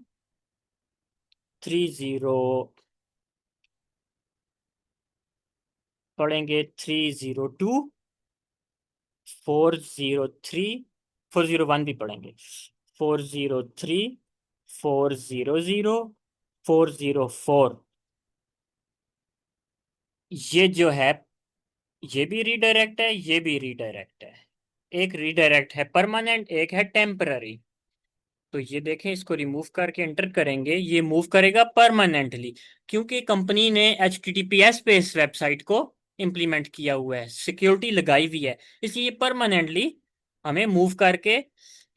30 पढ़ेंगे, 302, 403, 401 भी पढ़ेंगे, 403, 400, 404। ये जो है, ये भी रीडायरेक्ट है, ये भी रीडायरेक्ट है। एक रीडायरेक्ट है परमानेंट, एक है टेम्पररी। तो ये देखें, इसको रिमूव करके एंटर करेंगे, ये मूव करेगा परमानेंटली, क्योंकि कंपनी ने एचटीटीपीएस पे इस वेबसाइट को इंप्लीमेंट किया हुआ है, सिक्योरिटी लगाई हुई है, इसलिए परमानेंटली हमें मूव करके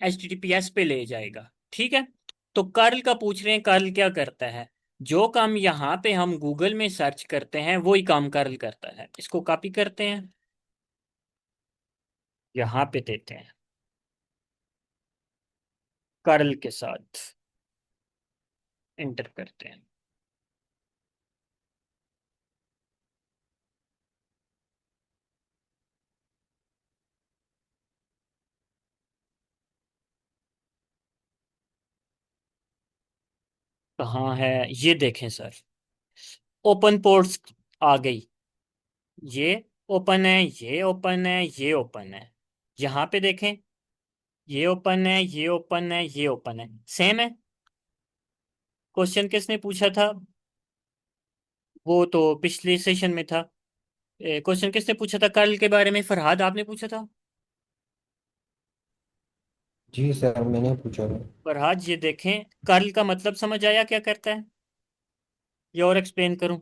एचटीटीपीएस पे ले जाएगा। ठीक है। तो कर्ल का पूछ रहे हैं, कर्ल क्या करता है? जो काम यहाँ पे हम गूगल में सर्च करते हैं वही काम कर्ल करता है। इसको कॉपी करते हैं, यहाँ पे देते हैं, कर्ल के साथ एंटर करते हैं। कहाँ है? ये देखें सर, ओपन पोर्ट्स आ गई। ये ओपन है, ये ओपन है, ये ओपन है। यहाँ पे देखें, ये ओपन है, ये ओपन है, ये ओपन है, सेम है। क्वेश्चन किसने पूछा था? वो तो पिछले सेशन में था। क्वेश्चन किसने पूछा था कर्ल के बारे में? फरहाद, आपने पूछा था। जी सर, मैंने पूछा था। फरहाद ये देखें, कर्ल का मतलब समझ आया क्या करता है, ये और एक्सप्लेन करूं?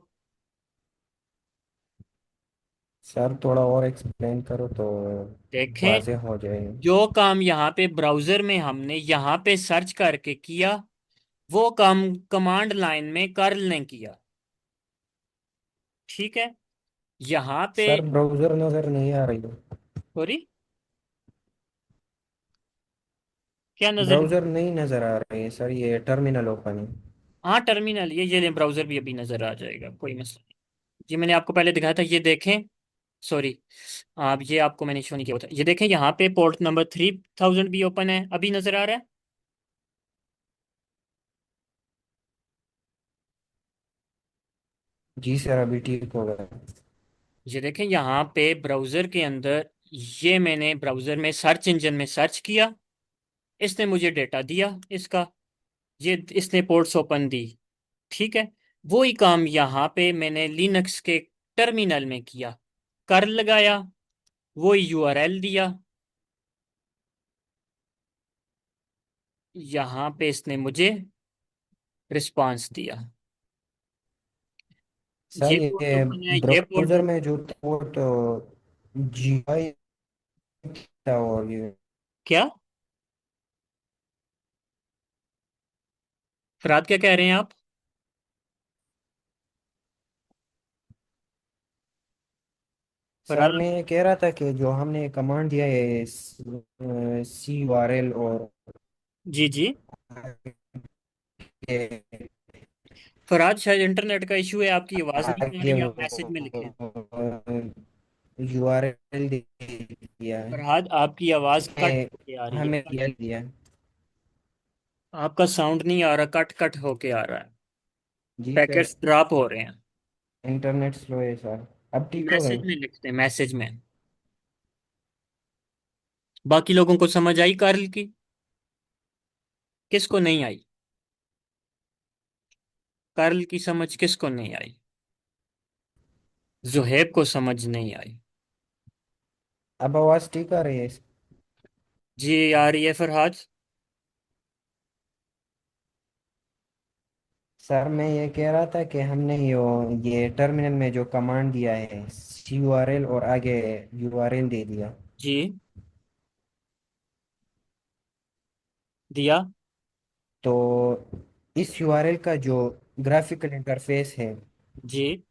सर थोड़ा और एक्सप्लेन करो तो देखें, वाज़ेह हो जाए। जो काम यहाँ पे ब्राउजर में हमने यहाँ पे सर्च करके किया, वो काम कमांड लाइन में कर्ल ने किया। ठीक है। यहाँ पे सर ब्राउज़र नज़र नहीं आ रही है। सॉरी, क्या नजर? ब्राउज़र नहीं नज़र आ रही है सर, ये टर्मिनल ओपन है। हाँ टर्मिनल, ये ले ब्राउजर भी अभी नजर आ जाएगा, कोई मसला नहीं। ये मैंने आपको पहले दिखाया था, ये देखें। सॉरी, आप ये आपको मैंने शो नहीं किया था। ये देखें, यहाँ पे पोर्ट नंबर 3000 भी ओपन है, अभी नजर आ रहा है। जी सर, अभी ठीक हो गया। ये देखें यहाँ पे ब्राउजर के अंदर, ये मैंने ब्राउजर में सर्च इंजन में सर्च किया, इसने मुझे डेटा दिया इसका, ये इसने पोर्ट्स ओपन दी। ठीक है। वही काम यहाँ पे मैंने लिनक्स के टर्मिनल में किया, कर लगाया, वही यूआरएल दिया, यहाँ पे इसने मुझे रिस्पांस दिया। सर ये पोर्ट ये ओपन है, ये पोर्ट ब्राउज़र में जो था वो तो GUI और ये क्या फरहाद, क्या कह रहे हैं आप? सर फरहाद। मैं ये कह रहा था कि जो हमने कमांड दिया है CURL और जी जी। आगे फरहाद, शायद इंटरनेट का इशू है, आपकी आवाज़ नहीं आ आगे रही, वो आप मैसेज में लिखें। URL दे दिया है। फरहाद, आपकी आवाज़ कट हमें होके आ रही है, हमें कट। दिया है। आपका साउंड नहीं आ रहा, कट कट होके आ रहा है। जी सर, पैकेट्स ड्रॉप हो रहे हैं। इंटरनेट स्लो है सर। अब ठीक हो मैसेज गए? में लिखते हैं, मैसेज में। बाकी लोगों को समझ आई कार्ल की? किसको नहीं आई? कार्ल की समझ किसको नहीं आई? जुहैब को समझ नहीं आई। अब आवाज ठीक आ रही है? जी आ रही है फरहाद। सर मैं ये कह रहा था कि हमने ये टर्मिनल में जो कमांड दिया है CURL और आगे URL दे दिया। जी दिया। तो इस URL का जो ग्राफिकल इंटरफेस है, जी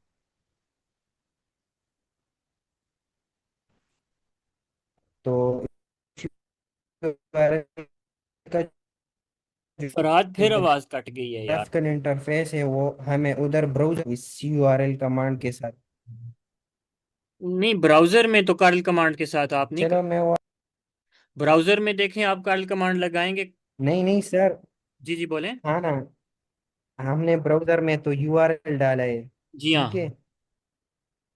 तो URL का जो फरहाद, फिर आवाज कट गई है यार। ग्राफिकल इंटरफेस है वो हमें उधर ब्राउजर इस CURL कमांड के साथ। नहीं, ब्राउजर में तो कार्ल कमांड के साथ आप नहीं कर। चलो मैं वो ब्राउजर में देखें, आप कार्ल कमांड लगाएंगे। नहीं नहीं सर। जी जी बोलें। हाँ ना, हमने ब्राउजर में तो URL डाला है। जी ठीक हाँ। है,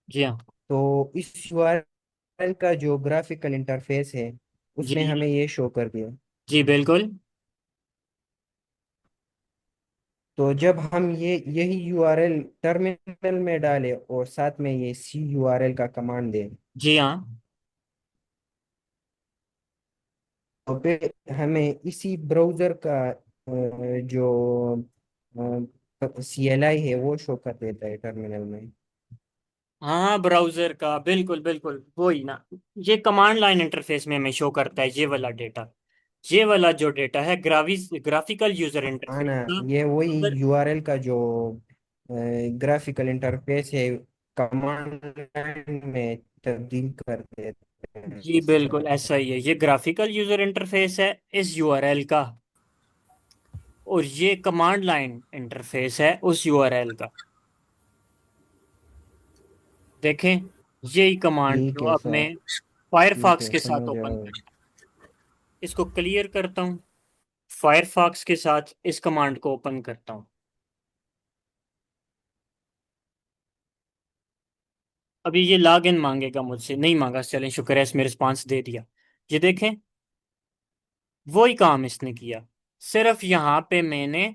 जी हाँ। तो इस URL का जो ग्राफिकल इंटरफेस है जी उसमें हमें ये शो कर दिया। जी बिल्कुल। तो जब हम ये यही URL टर्मिनल में डालें और साथ में ये CURL का कमांड दें, जी हाँ। तो फिर हमें इसी ब्राउजर का जो CLI है वो शो कर देता है टर्मिनल में। हाँ, ब्राउजर का बिल्कुल बिल्कुल वही ना। ये कमांड लाइन इंटरफेस में हमें शो करता है ये वाला डेटा। ये वाला जो डेटा है ग्राफिकल यूजर हाँ इंटरफेस ना, का। ये वही अगर URL का जो ग्राफिकल इंटरफेस है कमांड लाइन में तब्दील कर देते हैं जी सर। बिल्कुल ऐसा ही है, ये ग्राफिकल यूजर इंटरफेस है इस यूआरएल का। और ये कमांड लाइन इंटरफेस है उस यूआरएल का। देखें, यही कमांड ठीक जो है अब सर। मैं ठीक फायरफॉक्स है, के साथ समझ ओपन आओ। कर, इसको क्लियर करता हूँ। फायरफॉक्स के साथ इस कमांड को ओपन करता हूँ। अभी ये लॉग इन मांगेगा मुझसे, नहीं मांगा, चलें शुक्र है इसमें रिस्पांस दे दिया। ये देखें, वही काम इसने किया। सिर्फ यहाँ पे मैंने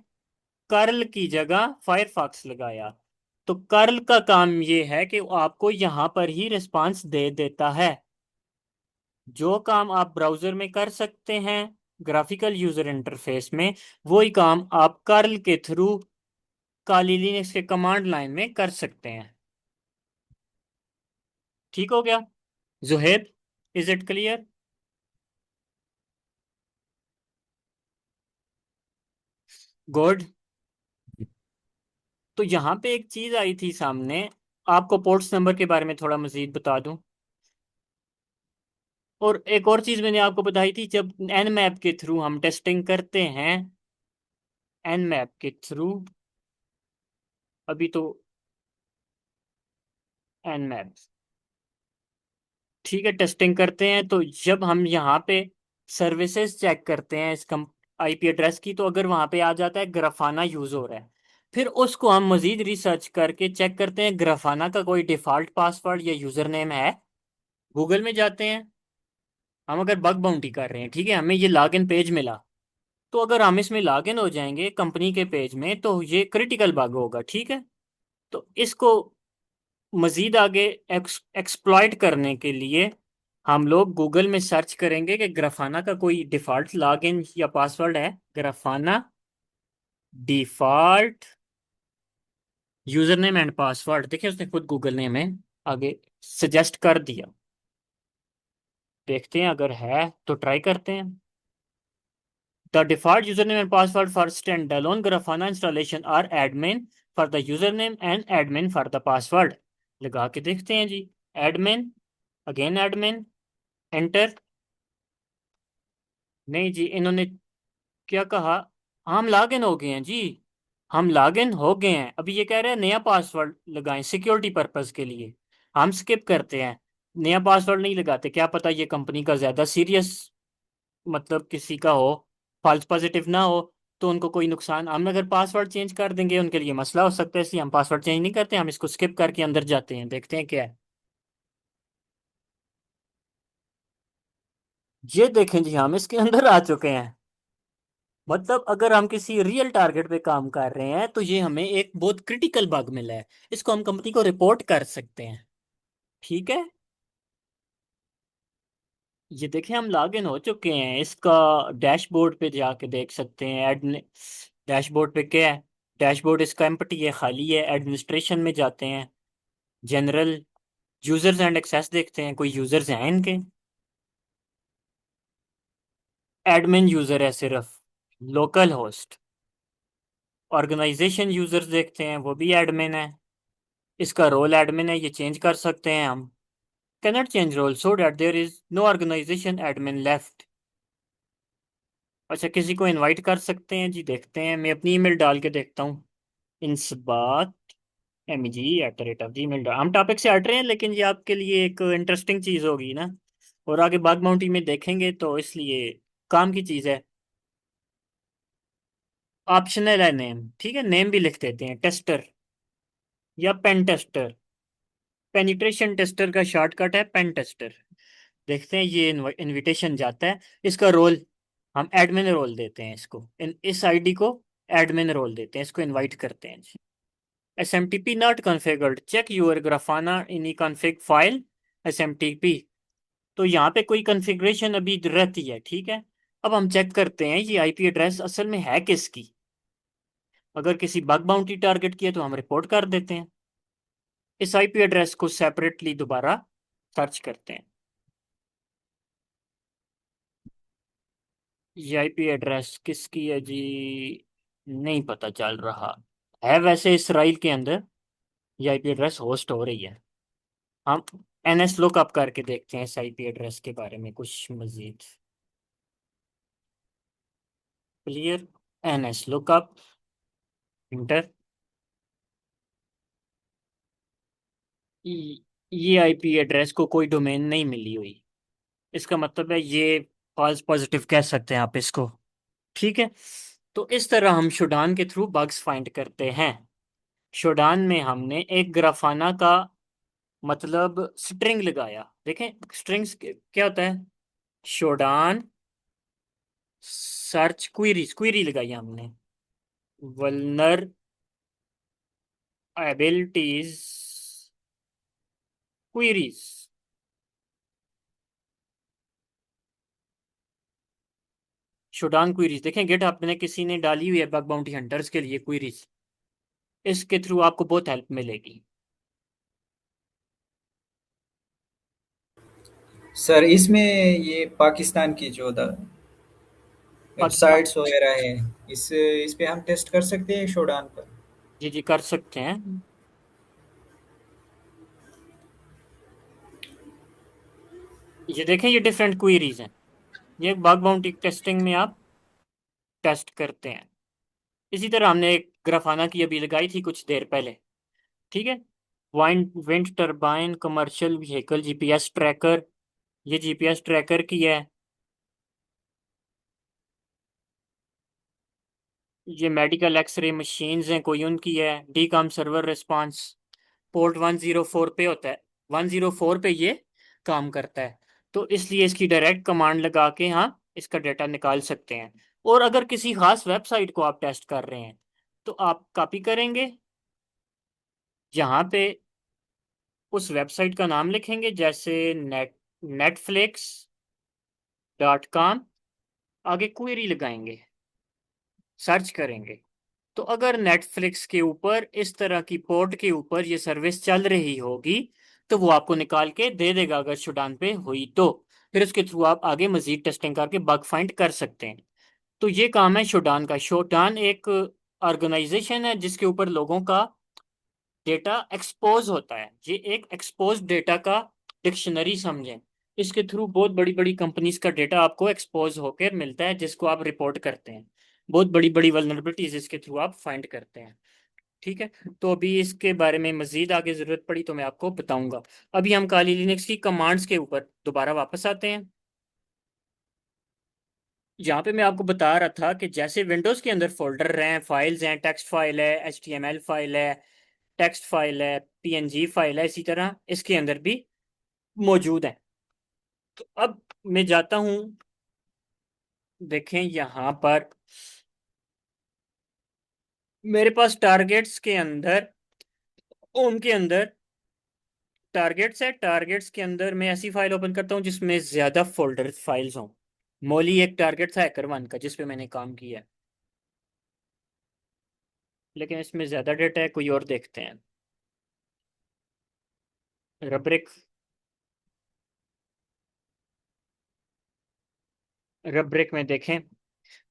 कर्ल की जगह फायरफॉक्स लगाया। तो कर्ल का काम ये है कि वो आपको यहाँ पर ही रिस्पांस दे देता है। जो काम आप ब्राउजर में कर सकते हैं ग्राफिकल यूजर इंटरफेस में, वही काम आप कर्ल के थ्रू काली लिनक्स के कमांड लाइन में कर सकते हैं। ठीक हो गया Zuheb? Is it clear? Good. तो यहाँ पे एक चीज आई थी सामने, आपको पोर्ट्स नंबर के बारे में थोड़ा मजीद बता दूं। और एक और चीज मैंने आपको बताई थी, जब एन मैप के थ्रू हम टेस्टिंग करते हैं, एन मैप के थ्रू, अभी तो एन मैप, ठीक है, टेस्टिंग करते हैं, तो जब हम यहाँ पे सर्विसेज चेक करते हैं इस कम आईपी एड्रेस की, तो अगर वहाँ पे आ जाता है ग्राफाना यूज हो रहा है, फिर उसको हम मजीद रिसर्च करके चेक करते हैं ग्राफाना का कोई डिफॉल्ट पासवर्ड या यूजर नेम है। गूगल में जाते हैं, हम अगर बग बाउंटी कर रहे हैं, ठीक है, हमें ये लॉगिन पेज मिला, तो अगर हम इसमें लॉगिन हो जाएंगे कंपनी के पेज में, तो ये क्रिटिकल बग होगा, ठीक है। तो इसको मजीद आगे एक्सप्लॉइट करने के लिए हम लोग गूगल में सर्च करेंगे कि ग्राफाना का कोई डिफॉल्ट लॉगिन या पासवर्ड है, Grafana default user name and password. देखिए, उसने खुद गूगल ने हमें आगे सजेस्ट कर दिया। देखते हैं, अगर है तो ट्राई करते हैं। The default username and password for standalone Grafana installation are admin for the username and admin for the password। लगा के देखते हैं जी। admin, again admin, enter। नहीं जी, इन्होंने क्या कहा? हम लॉग इन हो गए हैं जी। हम लॉग इन हो गए हैं। अभी ये कह रहे हैं नया पासवर्ड लगाएं सिक्योरिटी पर्पस के लिए। हम स्किप करते हैं, नया पासवर्ड नहीं लगाते। क्या पता ये कंपनी का ज़्यादा सीरियस मतलब किसी का हो, फॉल्स पॉजिटिव ना हो, तो उनको कोई नुकसान। हम अगर पासवर्ड चेंज कर देंगे उनके लिए मसला हो सकता है, इसलिए हम पासवर्ड चेंज नहीं करते। हम इसको स्किप करके अंदर जाते हैं, देखते हैं क्या है। ये देखें जी, हम इसके अंदर आ चुके हैं। मतलब अगर हम किसी रियल टारगेट पे काम कर रहे हैं तो ये हमें एक बहुत क्रिटिकल बग मिला है, इसको हम कंपनी को रिपोर्ट कर सकते हैं। ठीक है, ये देखें हम लॉग इन हो चुके हैं। इसका डैशबोर्ड पे जाके देख सकते हैं। एडमिन डैशबोर्ड पे क्या है? डैशबोर्ड इसका एम्प्टी है, खाली है। एडमिनिस्ट्रेशन में जाते हैं, जनरल, यूजर्स एंड एक्सेस देखते हैं, कोई यूजर्स हैं इनके। एडमिन यूजर है सिर्फ, लोकल होस्ट। ऑर्गेनाइजेशन यूजर्स देखते हैं, वो भी एडमिन है। इसका रोल एडमिन है, ये चेंज कर सकते हैं हम। Cannot change role so that there is no organisation admin left. अच्छा, किसी को इनवाइट कर सकते हैं जी, देखते हैं। मैं अपनी ईमेल डाल के देखता हूँ। इंसबात mg@gmail। हम टॉपिक से हट रहे हैं, लेकिन ये आपके लिए एक इंटरेस्टिंग चीज़ होगी ना, और आगे बाग माउंटी में देखेंगे, तो इसलिए काम की चीज़ है। ऑप्शनल है नेम, ठीक है, नेम भी लिख देते हैं, टेस्टर या पेन टेस्टर। पेनिट्रेशन टेस्टर का शॉर्टकट है पेन टेस्टर। देखते हैं, ये इनविटेशन जाता है। इसका रोल हम एडमिन रोल देते हैं इसको, इस आईडी को एडमिन रोल देते हैं, इसको इनवाइट करते हैं। SMTP not configured, check your Grafana any config file SMTP। तो यहाँ पे कोई कॉन्फ़िगरेशन अभी रहती है, ठीक है। अब हम चेक करते हैं ये आईपी एड्रेस असल में है किसकी। अगर किसी बग बाउंटी टारगेट किया तो हम रिपोर्ट कर देते हैं। इस आईपी एड्रेस को सेपरेटली दोबारा सर्च करते हैं। ये आईपी एड्रेस किसकी है जी? नहीं पता चल रहा है। वैसे इसराइल के अंदर ये आईपी एड्रेस होस्ट हो रही है। हम NS लुकअप करके देखते हैं इस आईपी एड्रेस के बारे में कुछ मजीद। Clear, NS lookup, enter. ये आईपी एड्रेस को कोई डोमेन नहीं मिली हुई, इसका मतलब है ये फॉल्स पॉजिटिव कह सकते हैं आप इसको। ठीक है, तो इस तरह हम शोडान के थ्रू बग्स फाइंड करते हैं। शोडान में हमने एक ग्राफाना का मतलब स्ट्रिंग लगाया। देखें स्ट्रिंग्स क्या होता है। शोडान सर्च क्वेरी लगाई हमने। Vulnerabilities queries. शोडान क्वेरीज देखें, गेट आपने किसी ने डाली हुई है बग बाउंटी हंटर्स के लिए क्वेरीज। इसके थ्रू आपको बहुत हेल्प मिलेगी। सर इसमें ये पाकिस्तान की जो पाकिस्तान, वेबसाइट्स वगैरह है, इस पे हम टेस्ट कर सकते हैं शोडान पर। जी जी कर सकते हैं। ये देखें, ये डिफरेंट क्वेरीज हैं। ये बग बाउंटी टेस्टिंग में आप टेस्ट करते हैं। इसी तरह हमने एक ग्राफाना की अभी लगाई थी कुछ देर पहले, ठीक है। Wine wind turbine commercial vehicle GPS tracker, ये जीपीएस ट्रैकर की है। ये मेडिकल एक्सरे मशीन्स हैं कोई, उनकी है। D com server response port 104 पे होता है, 104 पे ये काम करता है। तो इसलिए इसकी डायरेक्ट कमांड लगा के हाँ इसका डाटा निकाल सकते हैं। और अगर किसी खास वेबसाइट को आप टेस्ट कर रहे हैं तो आप कॉपी करेंगे, यहाँ पे उस वेबसाइट का नाम लिखेंगे, जैसे netflix.com, आगे क्वेरी लगाएंगे, सर्च करेंगे। तो अगर नेटफ्लिक्स के ऊपर इस तरह की पोर्ट के ऊपर ये सर्विस चल रही होगी तो वो आपको निकाल के दे देगा, अगर शुडान पे हुई तो। फिर उसके थ्रू आप आगे मजीद टेस्टिंग करके बग फाइंड कर सकते हैं। तो ये काम है शोडान का। शोडान एक ऑर्गेनाइजेशन है जिसके ऊपर लोगों का डेटा एक्सपोज होता है। ये एक एक्सपोज डेटा का डिक्शनरी समझें। इसके थ्रू बहुत बड़ी बड़ी कंपनीज का डेटा आपको एक्सपोज होकर मिलता है जिसको आप रिपोर्ट करते हैं। बहुत बड़ी बड़ी वल्नरेबिलिटीज इसके थ्रू आप फाइंड करते हैं। ठीक है। तो अभी इसके बारे में मजीद आगे जरूरत पड़ी तो मैं आपको बताऊंगा। अभी हम काली लिनक्स की कमांड्स के ऊपर दोबारा वापस आते हैं। यहाँ पे मैं आपको बता रहा था कि जैसे विंडोज के अंदर फोल्डर हैं, फाइल्स हैं, टेक्स्ट फाइल है, HTML फाइल है, टेक्स्ट फाइल है, PNG फाइल है, इसी तरह इसके अंदर भी मौजूद है। तो अब मैं जाता हूँ, देखें यहाँ पर मेरे पास टारगेट्स के अंदर, होम के अंदर टारगेट्स है। टारगेट्स के अंदर मैं ऐसी फाइल ओपन करता हूँ जिसमें ज्यादा फोल्डर फाइल्स हों। मोली एक टारगेट था हैकर1 का जिस पे मैंने काम किया है, लेकिन इसमें ज्यादा डेटा है। कोई और देखते हैं। रब्रिक, रब्रिक में देखें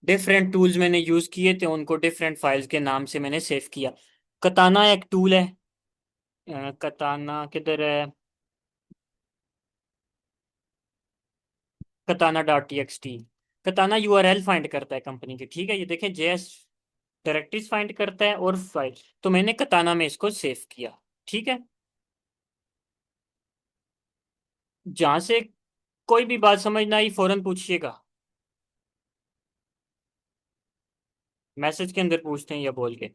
डिफरेंट टूल्स मैंने यूज किए थे, उनको डिफरेंट फाइल्स के नाम से मैंने सेव किया। कताना एक टूल है। कताना किधर है? katana.txt। कताना URL फाइंड करता है कंपनी की। ठीक है, ये देखें JS डायरेक्टरीज फाइंड करता है और फाइल। तो मैंने कताना में इसको सेव किया। ठीक है। जहां से कोई भी बात समझ ना आई फौरन पूछिएगा, मैसेज के अंदर पूछते हैं या बोल के।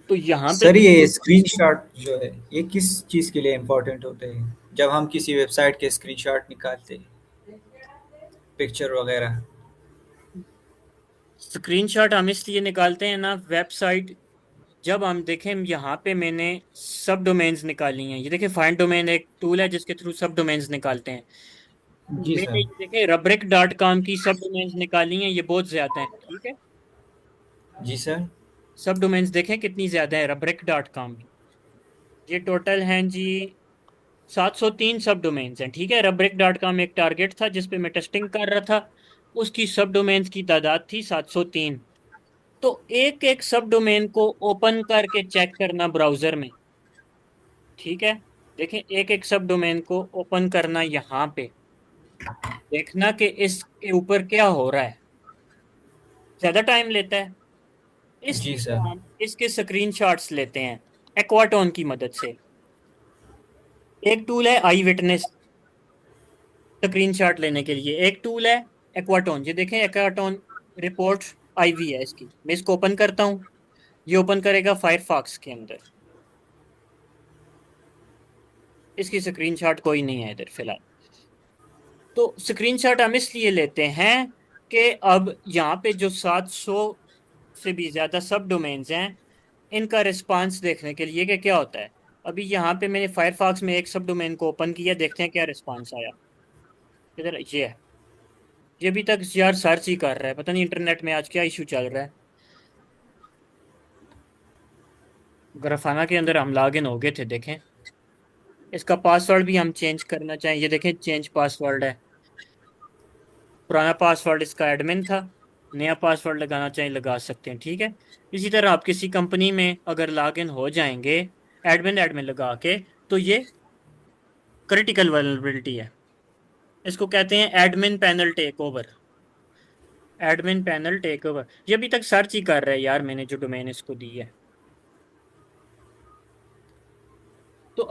तो यहाँ पे सर ये स्क्रीनशॉट जो है ये किस चीज़ के लिए इम्पोर्टेंट होते हैं जब हम किसी वेबसाइट के स्क्रीनशॉट निकालते हैं, पिक्चर वगैरह? स्क्रीनशॉट हम इसलिए निकालते हैं ना वेबसाइट, जब हम देखें यहाँ पे मैंने सब डोमेन्स निकाली हैं। ये देखें फाइंड डोमेन एक टूल है जिसके थ्रू सब डोमेन्स निकालते हैं। जी मैंने सर। ये देखे rubric.com की सब डोमेन्स निकाली हैं, ये बहुत ज्यादा हैं। ठीक है। जी सर। सब डोमेन्स देखें कितनी ज्यादा है rubric.com की। ये टोटल हैं जी 703 सब डोमेन्स हैं। ठीक है। rubric.com एक टारगेट था जिसपे मैं टेस्टिंग कर रहा था। उसकी सब डोमेन्स की तादाद थी 703। तो एक एक सब डोमेन को ओपन करके चेक करना ब्राउजर में। ठीक है। देखें एक एक सब डोमेन को ओपन करना यहाँ पे, देखना कि इसके ऊपर क्या हो रहा है, ज्यादा टाइम लेता है। जी इसलिए सर। हम इसके स्क्रीनशॉट्स लेते हैं एक्वाटोन की मदद से। एक टूल है आई विटनेस स्क्रीनशॉट लेने के लिए, एक टूल है एक्वाटोन। ये देखें एक्वाटोन रिपोर्ट IV है इसकी। मैं इसको ओपन करता हूँ, ये ओपन करेगा फायरफॉक्स के अंदर। इसकी स्क्रीनशॉट कोई नहीं है इधर फिलहाल। तो स्क्रीनशॉट हम इसलिए लेते हैं कि अब यहाँ पे जो 700 से भी ज्यादा सब डोमेन्स हैं, इनका रिस्पांस देखने के लिए कि क्या होता है। अभी यहाँ पे मैंने फायरफॉक्स में एक सब डोमेन को ओपन किया, देखते हैं क्या रिस्पांस आया। इधर ये है। ये अभी तक यार सर्च ही कर रहा है, पता नहीं इंटरनेट में आज क्या इशू चल रहा है। ग्राफाना के अंदर हम लॉग इन हो गए थे, देखें। इसका पासवर्ड भी हम चेंज करना चाहें, ये देखें चेंज पासवर्ड है। पुराना पासवर्ड इसका एडमिन था, नया पासवर्ड लगाना चाहें लगा सकते हैं। ठीक है। इसी तरह आप किसी कंपनी में अगर लॉग इन हो जाएंगे एडमिन एडमिन लगा के, तो ये क्रिटिकल वल्नरेबिलिटी है। इसको कहते हैं admin panel take over. Admin panel take over. ये अभी तक सर्च ही कर रहा है यार, मैंने जो डोमेन इसको दी है। तो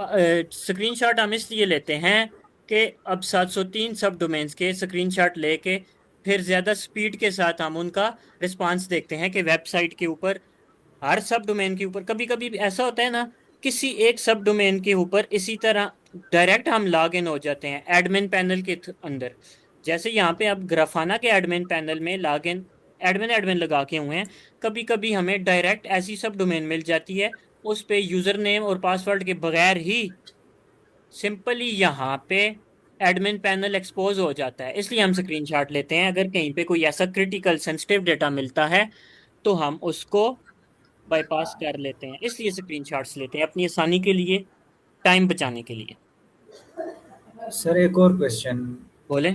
स्क्रीनशॉट हम इसलिए लेते हैं कि अब 703 सब डोमेन्स के स्क्रीनशॉट लेके फिर ज़्यादा स्पीड के साथ हम उनका रिस्पांस देखते हैं कि वेबसाइट के ऊपर हर सब डोमेन के ऊपर। कभी कभी ऐसा होता है ना, किसी एक सब डोमेन के ऊपर इसी तरह डायरेक्ट हम लॉग इन हो जाते हैं एडमिन पैनल के अंदर। जैसे यहाँ पे आप ग्राफाना के एडमिन पैनल में लॉग इन एडमिन एडमिन लगा के हुए हैं। कभी कभी हमें डायरेक्ट ऐसी सब डोमेन मिल जाती है, उस पे यूजर नेम और पासवर्ड के बगैर ही सिंपली यहाँ पे एडमिन पैनल एक्सपोज हो जाता है। इसलिए हम स्क्रीनशॉट लेते हैं। अगर कहीं पे कोई ऐसा क्रिटिकल सेंसिटिव डेटा मिलता है तो हम उसको बाईपास कर लेते हैं। इसलिए स्क्रीनशॉट्स लेते हैं अपनी आसानी के लिए, टाइम बचाने के लिए। सर एक और क्वेश्चन। बोलें।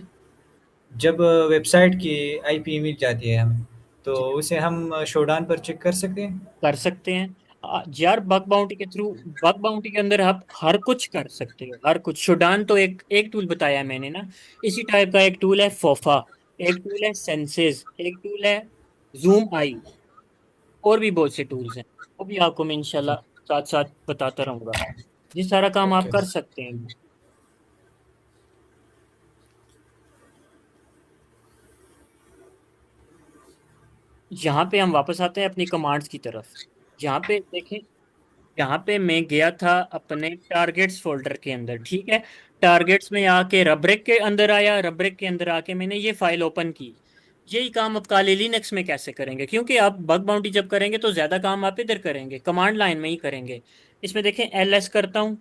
जब वेबसाइट की आईपी मिल जाती है हमें, तो उसे हम शोडान पर चेक कर सकते हैं। कर सकते हैं। यार बग बाउंटी के थ्रू, बग बाउंटी के अंदर आप हर कुछ कर सकते हो, हर कुछ। शुडान तो एक एक टूल बताया है मैंने ना। इसी टाइप का एक टूल है फोफा, एक टूल है सेंसेस, एक टूल है जूम आई, और भी बहुत से टूल्स हैं। वो भी आपको मैं इंशाल्लाह साथ साथ बताता रहूंगा। ये सारा काम आप ओके। कर सकते हैं। यहाँ पे हम वापस आते हैं अपनी कमांड्स की तरफ। यहाँ पे देखें, यहाँ पे मैं गया था अपने टारगेट्स फोल्डर के अंदर, ठीक है। टारगेट्स में आके रब्रिक के अंदर आया, रब्रिक के अंदर आके मैंने ये फाइल ओपन की। यही काम आप काले लिनक्स में कैसे करेंगे, क्योंकि आप बग बाउंटी जब करेंगे तो ज्यादा काम आप इधर करेंगे, कमांड लाइन में ही करेंगे। इसमें देखें एलएस करता हूँ,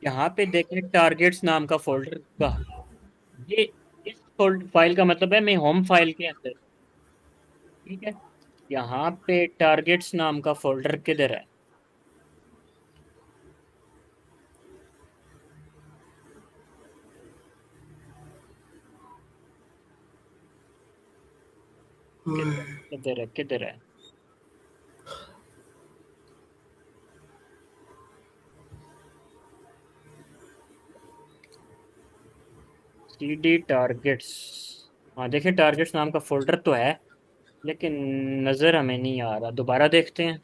यहाँ पे देखें टारगेट्स नाम का फोल्डर का, ये इस फोल्डर फाइल का मतलब है मैं होम फाइल के अंदर, ठीक है। यहाँ पे टारगेट्स नाम का फोल्डर किधर है? किधर है, किधर है? CD targets. हाँ देखिए टारगेट्स नाम का फोल्डर तो है, लेकिन नज़र हमें नहीं आ रहा। दोबारा देखते हैं।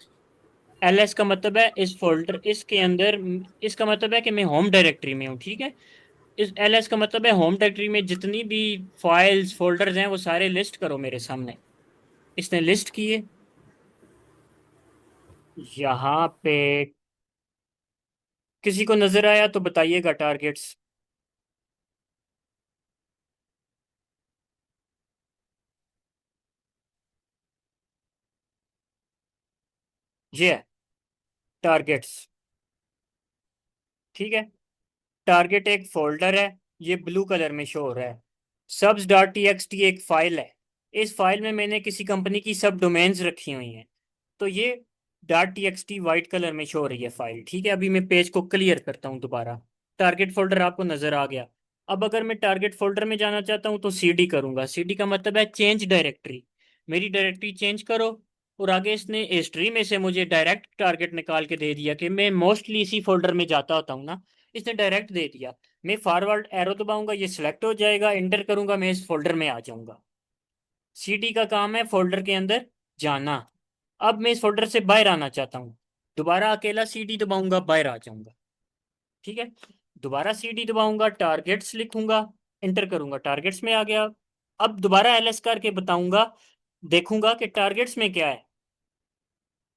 LS का मतलब है इस फोल्डर, इसके अंदर, इसका मतलब है कि मैं होम डायरेक्टरी में हूँ, ठीक है। इस LS का मतलब है होम डायरेक्टरी में जितनी भी फाइल्स फोल्डर्स हैं वो सारे लिस्ट करो मेरे सामने। इसने लिस्ट किए। यहाँ पे किसी को नजर आया तो बताइएगा टारगेट्स। ये है टारगेट्स, ठीक है। टारगेट एक फोल्डर है, ये ब्लू कलर में शो हो रहा है। subs dot T X T एक फाइल है। इस फाइल में मैंने किसी कंपनी की सब डोमेन्स रखी हुई हैं। तो ये dot T X tea white colour में शो हो रही है फाइल, ठीक है। अभी मैं पेज को क्लियर करता हूँ दोबारा। टारगेट फोल्डर आपको नजर आ गया। अब अगर मैं टारगेट फोल्डर में जाना चाहता हूँ तो सीडी करूंगा। सीडी का मतलब है चेंज डायरेक्टरी, मेरी डायरेक्टरी चेंज करो। और आगे इसने हिस्ट्री में से मुझे डायरेक्ट टारगेट निकाल के दे दिया कि मैं मोस्टली इसी फोल्डर में जाता होता हूँ ना। इसने डायरेक्ट दे दिया। मैं फॉरवर्ड एरो दबाऊंगा, ये सिलेक्ट हो जाएगा, एंटर करूंगा, मैं इस फोल्डर में आ जाऊंगा। सीडी का काम है फोल्डर के अंदर जाना। अब मैं इस फोल्डर से बाहर आना चाहता हूँ, दोबारा अकेला सीडी दबाऊंगा, बाहर आ जाऊंगा, ठीक है। दोबारा सीडी दबाऊंगा, टारगेट्स लिखूंगा, एंटर करूंगा, टारगेट्स में आ गया। अब दोबारा एलएस करके बताऊंगा, देखूंगा कि टारगेट्स में क्या है।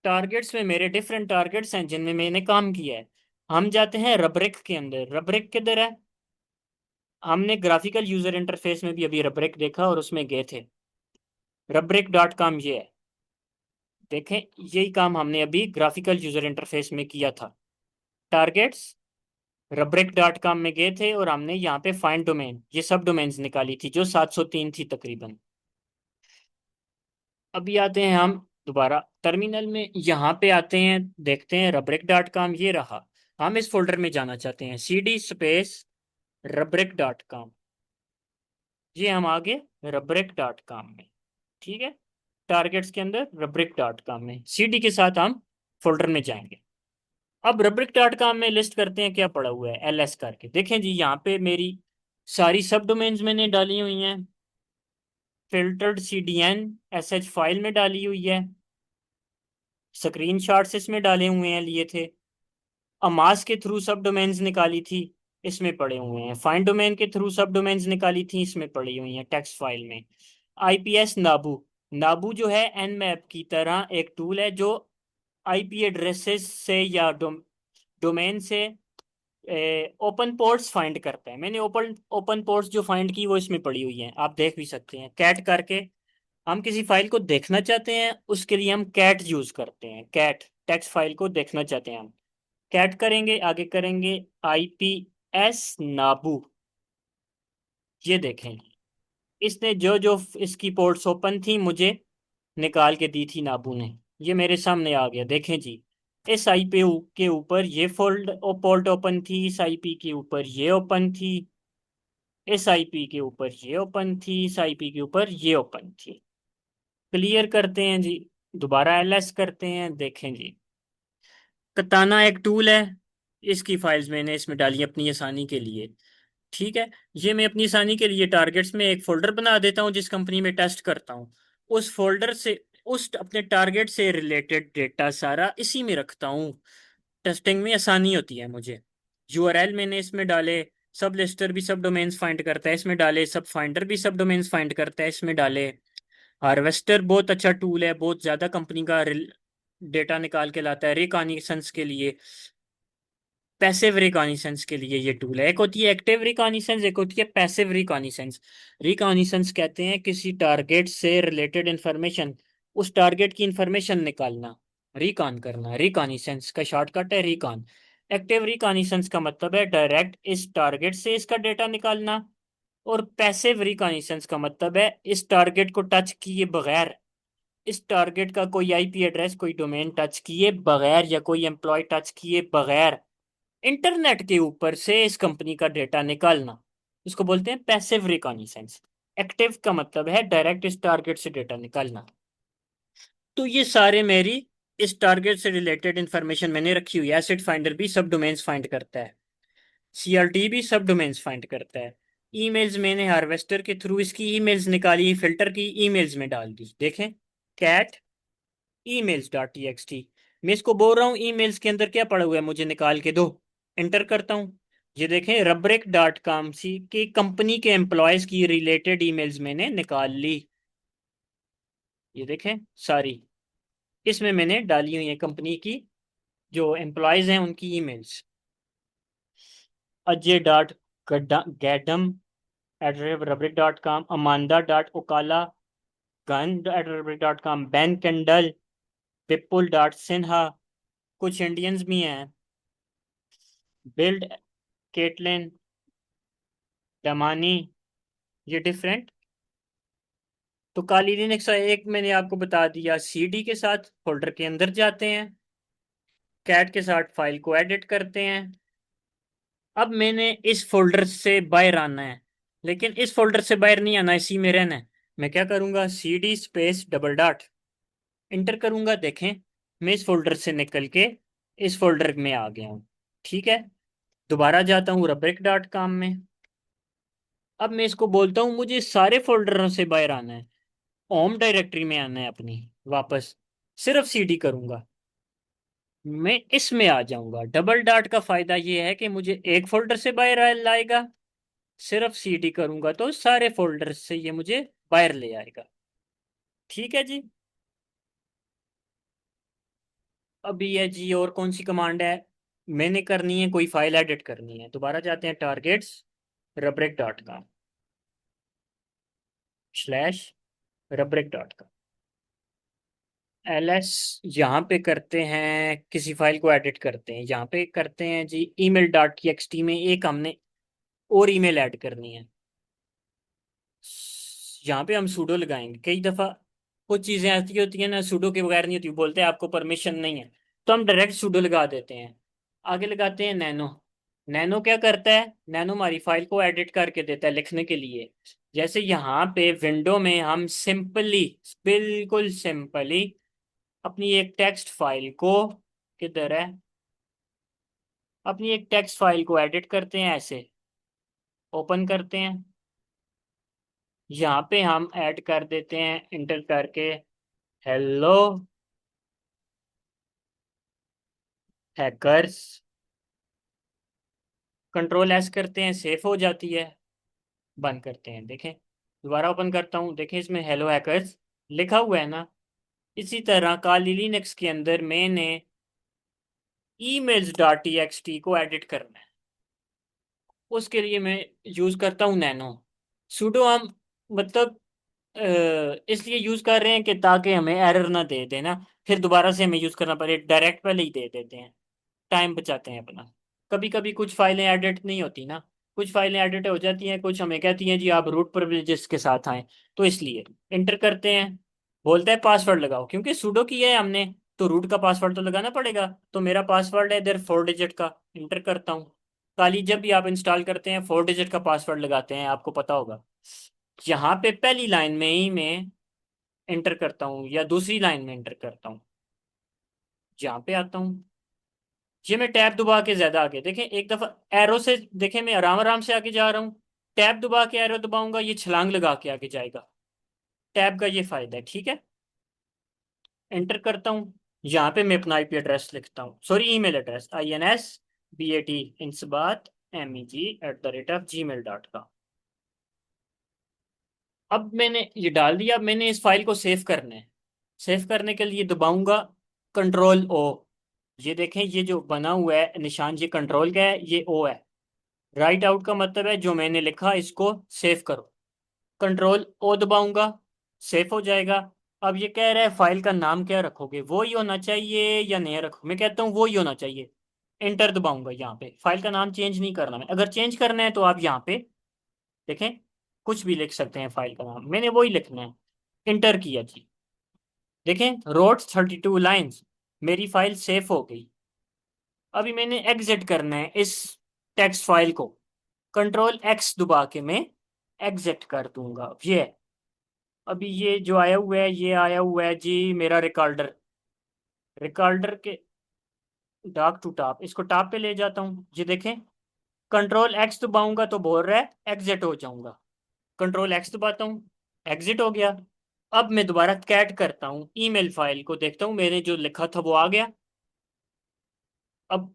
टारगेट्स में मेरे डिफरेंट टारगेट्स हैं जिनमें मैंने काम किया है। हम जाते हैं रब्रिक के अंदर। रब्रिक किधर है? हमने ग्राफिकल यूजर इंटरफेस में भी अभी रब्रिक देखा और उसमें गए थे। रब्रिक डॉट कॉम ये है, देखें। यही काम हमने अभी ग्राफिकल यूजर इंटरफेस में किया था। टारगेट्स, रब्रिक डॉट कॉम में गए थे और हमने यहाँ पे फाइंड डोमेन, ये सब डोमेन्स निकाली थी जो 703 थी तकरीबन। अभी आते हैं हम दोबारा टर्मिनल में, यहाँ पे आते हैं, देखते हैं रब्रिक डॉट कॉम ये रहा। हम इस फोल्डर में जाना चाहते हैं, CD space rubric dot com. ये हम आगे रब्रिक डॉट कॉम में, ठीक है। टारगेट्स के अंदर रब्रिक डॉट कॉम में CD के साथ हम फोल्डर में जाएंगे। अब रब्रिक डॉट कॉम में लिस्ट करते हैं क्या पड़ा हुआ है, LS करके देखें जी। यहाँ पे मेरी सारी सब डोमेन्स मैंने डाली हुई हैं। फिल्टर्ड CDN SH फाइल में डाली हुई है। स्क्रीन शॉट्स इसमें डाले हुए हैं, लिए थे। अमास के थ्रू सब डोमेन्स निकाली थी, इसमें पड़े हुए हैं। फाइंड डोमेन के थ्रू सब डोमेन्स निकाली थी, इसमें पड़ी हुई हैं टेक्स्ट फाइल में। IPS नाबू, नाबू जो है nmap की तरह एक टूल है जो IP एड्रेसेस से या डोमेन से ओपन पोर्ट्स फाइंड करता है। मैंने ओपन ओपन पोर्ट्स जो फाइंड की वो इसमें पड़ी हुई हैं, आप देख भी सकते हैं। कैट करके हम किसी फाइल को देखना चाहते हैं, उसके लिए हम कैट यूज करते हैं। कैट टेक्स्ट फाइल को देखना चाहते हैं हम, कैट करेंगे, आगे करेंगे IPS नाबू। ये देखें, इसने जो जो इसकी पोर्ट्स ओपन थी मुझे निकाल के दी थी नाबू ने। ये मेरे सामने आ गया, देखें जी। इस IP के ऊपर ये पोर्ट ओपन थी, इस IP के ऊपर ये ओपन थी। इस आईपी के ऊपर ये ओपन थी, इस आईपी के ऊपर ये ओपन थी। क्लियर करते हैं जी, दोबारा एलएस करते हैं, देखें जी। कताना एक टूल है, इसकी फाइल्स मैंने इसमें डाली अपनी आसानी के लिए। ठीक है, ये मैं अपनी आसानी के लिए टारगेट्स में एक फोल्डर बना देता हूँ जिस कंपनी में टेस्ट करता हूँ। उस फोल्डर से उस अपने टारगेट से रिलेटेड डेटा सारा इसी में रखता हूँ। टेस्टिंग में आसानी होती है मुझे। यूआरएल मैंने इसमें डाले, सब लिस्टर भी सब डोमेन्स फाइंड करता है इसमें डाले, सब फाइंडर भी सब डोमेन्स फाइंड करता है इसमें डाले। हार्वेस्टर बहुत अच्छा टूल है, बहुत ज़्यादा कंपनी का डेटा निकाल के लाता है रिकॉग्निशंस के लिए, पैसिव रिकॉग्निशंस के लिए ये टूल है। एक होती है एक्टिव रिकॉग्निशंस, एक होती है पैसिव रिकॉग्निशंस। रिकॉग्निशंस कहते हैं किसी टारगेट से रिलेटेड इंफॉर्मेशन, उस टारगेट की इंफॉर्मेशन निकालना, रिकॉन करना। रिकॉग्निशंस का शॉर्टकट है रिकॉन। एक्टिव रिकॉग्निशंस का मतलब है डायरेक्ट इस टारगेट से इसका डेटा निकालना। और पैसिव रिकॉग्निशंस का मतलब है इस टारगेट को टच किए बगैर, इस टारगेट का कोई आईपी एड्रेस, कोई डोमेन टच किए बगैर या कोई एम्प्लॉय टच किए बगैर इंटरनेट के ऊपर से इस कंपनी का डेटा निकालना, इसको बोलते हैं पैसिव रिकॉग्निशंस। एक्टिव का मतलब है डायरेक्ट इस टारगेट से डेटा निकालना। तो ये सारे मेरी इस टारगेट से रिलेटेड इंफॉर्मेशन मैंने रखी हुई है। एसिड फाइंडर भी सब डोमेन्स फाइंड करता है, सीआरटी भी सब डोमेन्स फाइंड करता है। ईमेल्स मैंने हार्वेस्टर के थ्रू इसकी ईमेल्स निकाली, फिल्टर की, ईमेल्स में डाल दी। देखें, cat emails dot T X T. मैं इसको बोल रहा हूँ ईमेल्स के अंदर क्या पड़ा हुआ है मुझे निकाल के दो। एंटर करता हूँ, ये देखें रब्रिक डॉट कॉम सी की कंपनी के एम्प्लॉयज की रिलेटेड ईमेल्स मैंने निकाल ली। ये देखें सारी इसमें मैंने डाली हुई है कंपनी की जो एम्प्लॉयज हैं उनकी emails. Ajay dot Gaddam at Rubrik dot com, Amanda dot ओकाला गन at Rubrik dot com, Ben Kendall, Vipul dot Sinha, कुछ इंडियंस भी हैं, बिल्ड केटलिन, दमानी, ये डिफरेंट। तो काली लिनक्स एक मैंने आपको बता दिया, सीडी के साथ फोल्डर के अंदर जाते हैं, कैट के साथ फाइल को एडिट करते हैं। अब मैंने इस फोल्डर से बाहर आना है, लेकिन इस फोल्डर से बाहर नहीं आना, इसी में रहना है। मैं क्या करूंगा, CD space double dot inter करूंगा। देखें मैं इस फोल्डर से निकल के इस फोल्डर में आ गया हूँ। ठीक है, दोबारा जाता हूँ रब्रिक डॉट कॉम में। अब मैं इसको बोलता हूँ मुझे सारे फोल्डरों से बाहर आना है, होम डायरेक्टरी में आना है अपनी वापस, सिर्फ सीडी करूंगा, मैं इसमें आ जाऊंगा। डबल डॉट का फायदा ये है कि मुझे एक फोल्डर से बाहर लाएगा, सिर्फ सीडी करूंगा तो सारे फोल्डर से ये मुझे बाहर ले आएगा। ठीक है जी। अभी है जी और कौन सी कमांड है मैंने करनी है, कोई फाइल एडिट करनी है। दोबारा जाते हैं targets Rubrik dot com slash Rubrik dot com LS. यहाँ पे करते हैं किसी फाइल को एडिट करते हैं, यहाँ पे करते हैं जी ईमेल डॉट टी में एक हमने और ईमेल ऐड करनी है। यहाँ पे हम सूडो लगाएंगे। कई दफ़ा कुछ चीज़ें ऐसी होती हैं ना सूडो के बगैर नहीं होती, बोलते हैं आपको परमिशन नहीं है, तो हम डायरेक्ट सूडो लगा देते हैं। आगे लगाते हैं नैनो। नैनो क्या करता है, नैनो हमारी फाइल को एडिट करके देता है लिखने के लिए। जैसे यहाँ पे विंडो में हम सिंपली, बिल्कुल सिंपली अपनी एक टेक्स्ट फाइल को, किधर है, अपनी एक टेक्स्ट फाइल को एडिट करते हैं, ऐसे ओपन करते हैं। यहाँ पे हम ऐड कर देते हैं इंटर करके हेलो हैकर्स, कंट्रोल एस करते हैं, सेव हो जाती है। बंद करते हैं, देखें दोबारा ओपन करता हूँ, देखें इसमें हेलो हैकर्स लिखा हुआ है ना। इसी तरह काली लिनक्स के अंदर मैंने emails dot T X T को एडिट करना है, उसके लिए मैं यूज़ करता हूँ नैनो। सूडो हम मतलब इसलिए यूज़ कर रहे हैं कि ताकि हमें एरर ना दे देना, फिर दोबारा से हमें यूज़ करना पड़े, डायरेक्ट पहले ही दे देते हैं, टाइम बचाते हैं अपना। कभी कभी कुछ फाइलें एडिट नहीं होती ना, कुछ फाइलें एडिट हो जाती हैं, कुछ हमें कहती हैं जी आप रूट प्रिविलेजेस के साथ आएँ, तो इसलिए इंटर करते हैं। बोलता है पासवर्ड लगाओ, क्योंकि सूडो किया है हमने तो रूट का पासवर्ड तो लगाना पड़ेगा, तो मेरा पासवर्ड है इधर 4 डिजिट का। इंटर करता हूँ, काली जब भी आप इंस्टॉल करते हैं 4 डिजिट का पासवर्ड लगाते हैं, आपको पता होगा। यहाँ पे पहली लाइन में ही मैं एंटर करता हूँ या दूसरी लाइन में एंटर करता हूँ, जहाँ पे आता हूँ ये मैं टैब दबा के ज्यादा आगे देखें, एक दफा एरो से देखें मैं आराम आराम से आगे जा रहा हूँ। टैब दबा के एरो दबाऊंगा, ये छलांग लगा के आगे जाएगा। टैब का ये फायदा है, ठीक है। एंटर करता हूँ, यहाँ पे मैं अपना आईपी एड्रेस लिखता हूँ, sorry email address, insbat insbat@gmail.com। अब मैंने ये डाल दिया, अब मैंने इस फाइल को सेव करना है। सेव करने के लिए दबाऊंगा Ctrl+O। ये देखें ये जो बना हुआ है निशान, ये कंट्रोल का है, ये ओ है। राइट आउट का मतलब है जो मैंने लिखा इसको सेव करो। Ctrl+O दबाऊंगा, सेव हो जाएगा। अब ये कह रहा है फाइल का नाम क्या रखोगे, वो ही होना चाहिए या नहीं रखो, मैं कहता हूँ वो ही होना चाहिए। एंटर दबाऊंगा, यहाँ पे फाइल का नाम चेंज नहीं करना मैं, अगर चेंज करना है तो आप यहाँ पे देखें कुछ भी लिख सकते हैं फाइल का नाम, मैंने वही लिखना है। इंटर किया जी, देखें रोड 32 लाइन्स, मेरी फाइल सेव हो गई। अभी मैंने एग्जिट करना है इस टेक्स्ट फाइल को, Ctrl+X दबा के मैं एग्जिट कर दूंगा। ये अभी ये जो आया हुआ है, ये आया हुआ है जी मेरा रिकॉर्डर। रिकॉर्डर के डॉक टू टॉप, इसको टॉप पे ले जाता हूँ, ये देखें Ctrl+X दबाऊंगा तो बोल रहा है एग्जिट हो जाऊंगा। Ctrl+X दबाता हूँ, एग्जिट हो गया। अब मैं दोबारा कैट करता हूँ ईमेल फाइल को, देखता हूँ मैंने जो लिखा था वो आ गया। अब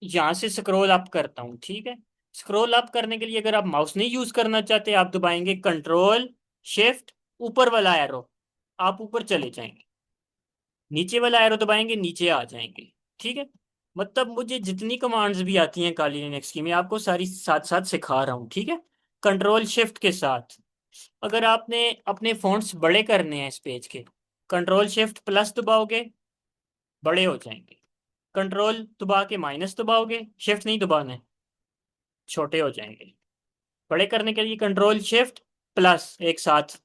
यहाँ से स्क्रॉल अप करता हूँ, ठीक है। स्क्रॉल अप करने के लिए अगर आप माउस नहीं यूज करना चाहते, आप दबाएंगे Ctrl+Shift ऊपर वाला एरो, आप ऊपर चले जाएंगे। नीचे वाला एरो दबाएंगे, नीचे आ जाएंगे, ठीक है। मतलब मुझे जितनी कमांड्स भी आती हैं काली लिनक्स की, मैं आपको सारी साथ साथ सिखा रहा हूँ, ठीक है। Ctrl+Shift के साथ अगर आपने अपने फॉन्ट्स बड़े करने हैं इस पेज के, Ctrl+Shift+ दबाओगे, बड़े हो जाएंगे। कंट्रोल दबा के माइनस दबाओगे, शिफ्ट नहीं दबाना है, छोटे हो जाएंगे। बड़े करने के लिए Ctrl+Shift+ एक साथ,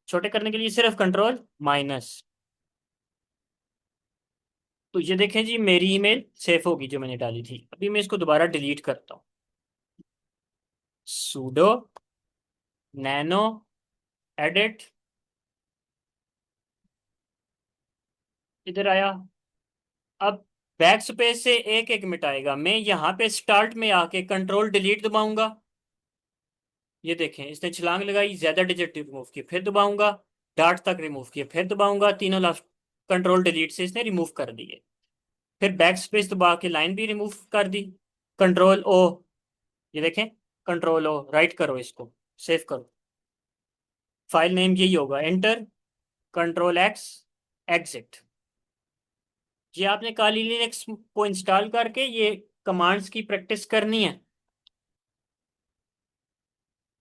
छोटे करने के लिए सिर्फ Ctrl-। तो ये देखें जी मेरी ईमेल सेफ होगी जो मैंने डाली थी। अभी मैं इसको दोबारा डिलीट करता हूँ, sudo nano edit, इधर आया। अब बैक स्पेस से एक एक मिटाएगा, मैं यहाँ पे स्टार्ट में आके कंट्रोल डिलीट दबाऊंगा। ये देखें इसने छलांग लगाई, ज्यादा डिजिट रिमूव किए, फिर दबाऊंगा, डार्ट तक रिमूव किए, फिर दबाऊंगा, तीनों लास्ट कंट्रोल डिलीट से इसने रिमूव कर दिए। फिर बैक स्पेस दबा के लाइन भी रिमूव कर दी। Ctrl+O, ये देखें Ctrl+O, राइट करो इसको, सेव करो, फाइल नेम यही होगा, एंटर, Ctrl+X, एग्जिट। ये आपने काली लिनक्स को इंस्टॉल करके ये कमांड्स की प्रैक्टिस करनी है।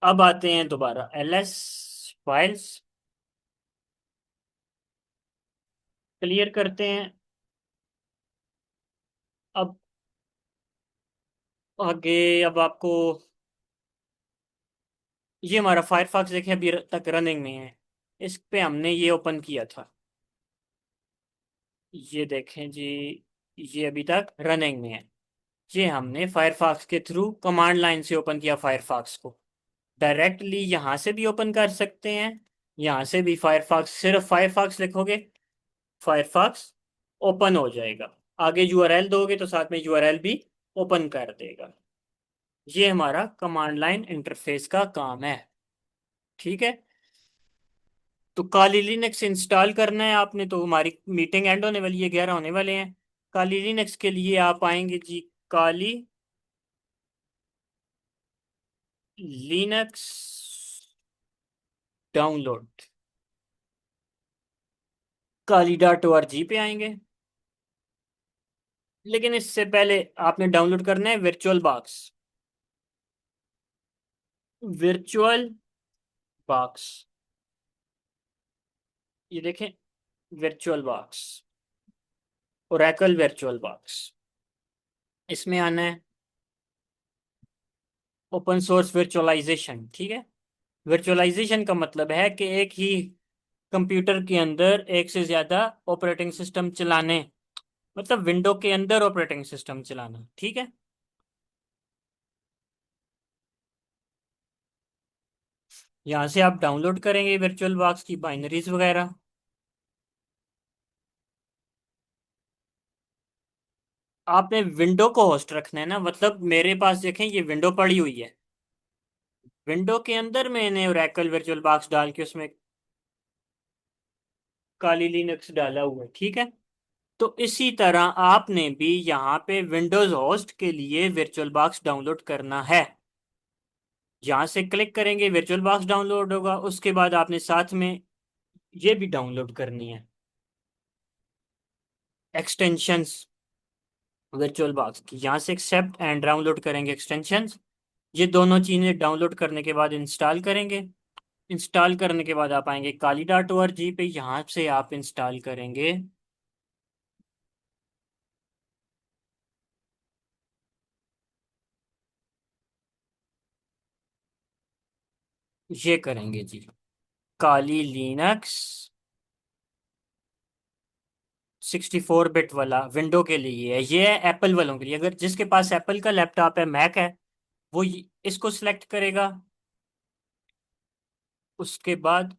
अब आते हैं दोबारा ls फाइल्स, क्लियर करते हैं। अब आगे, अब आपको ये हमारा फायरफॉक्स देखें अभी तक रनिंग में है, इस पे हमने ये ओपन किया था, ये देखें जी ये अभी तक रनिंग में है। ये हमने फायरफॉक्स के थ्रू कमांड लाइन से ओपन किया फायरफॉक्स को। डायरेक्टली यहाँ से भी ओपन कर सकते हैं, यहाँ से भी फायरफॉक्स, सिर्फ फायरफॉक्स लिखोगे फायरफॉक्स ओपन हो जाएगा। आगे यूआरएल दोगे तो साथ में यूआरएल भी ओपन कर देगा। ये हमारा कमांड लाइन इंटरफेस का काम है, ठीक है। तो काली लिनक्स इंस्टॉल करना है आपने, तो हमारी मीटिंग एंड होने वाली है, 11 होने वाले हैं। काली लिनक्स के लिए आप आएंगे जी काली लिनक्स डाउनलोड, kali.org पे आएंगे। लेकिन इससे पहले आपने डाउनलोड करना है वर्चुअल बॉक्स, वर्चुअल बॉक्स, ये देखें virtual box, Oracle virtual box, इसमें आना है ओपन सोर्स वर्चुअलाइजेशन, ठीक है। वर्चुअलाइजेशन का मतलब है कि एक ही कंप्यूटर के अंदर एक से ज्यादा ऑपरेटिंग सिस्टम चलाने, मतलब विंडो के अंदर ऑपरेटिंग सिस्टम चलाना, ठीक है। यहाँ से आप डाउनलोड करेंगे वर्चुअल बॉक्स की बाइनरीज वगैरह। आपने विंडो को होस्ट रखना है ना, मतलब मेरे पास देखें ये विंडो पड़ी हुई है, विंडो के अंदर मैंने ओरेकल वर्चुअल बॉक्स डाल के उसमें काली लिनक्स डाला हुआ है, ठीक है। तो इसी तरह आपने भी यहाँ पे विंडोज होस्ट के लिए वर्चुअल बॉक्स डाउनलोड करना है। यहाँ से क्लिक करेंगे वर्चुअल बॉक्स डाउनलोड होगा, उसके बाद आपने साथ में ये भी डाउनलोड करनी है, एक्सटेंशंस वर्चुअल बॉक्स की। यहाँ से एक्सेप्ट एंड डाउनलोड करेंगे एक्सटेंशंस। ये दोनों चीज़ें डाउनलोड करने के बाद इंस्टॉल करेंगे। इंस्टॉल करने के बाद आप आएंगे kali.org पे, यहाँ से आप इंस्टॉल करेंगे ये करेंगे जी, काली लिनक्स 64 बिट वाला विंडो के लिए है, ये है एप्पल वालों के लिए। अगर जिसके पास एप्पल का लैपटॉप है, मैक है, वो इसको सिलेक्ट करेगा। उसके बाद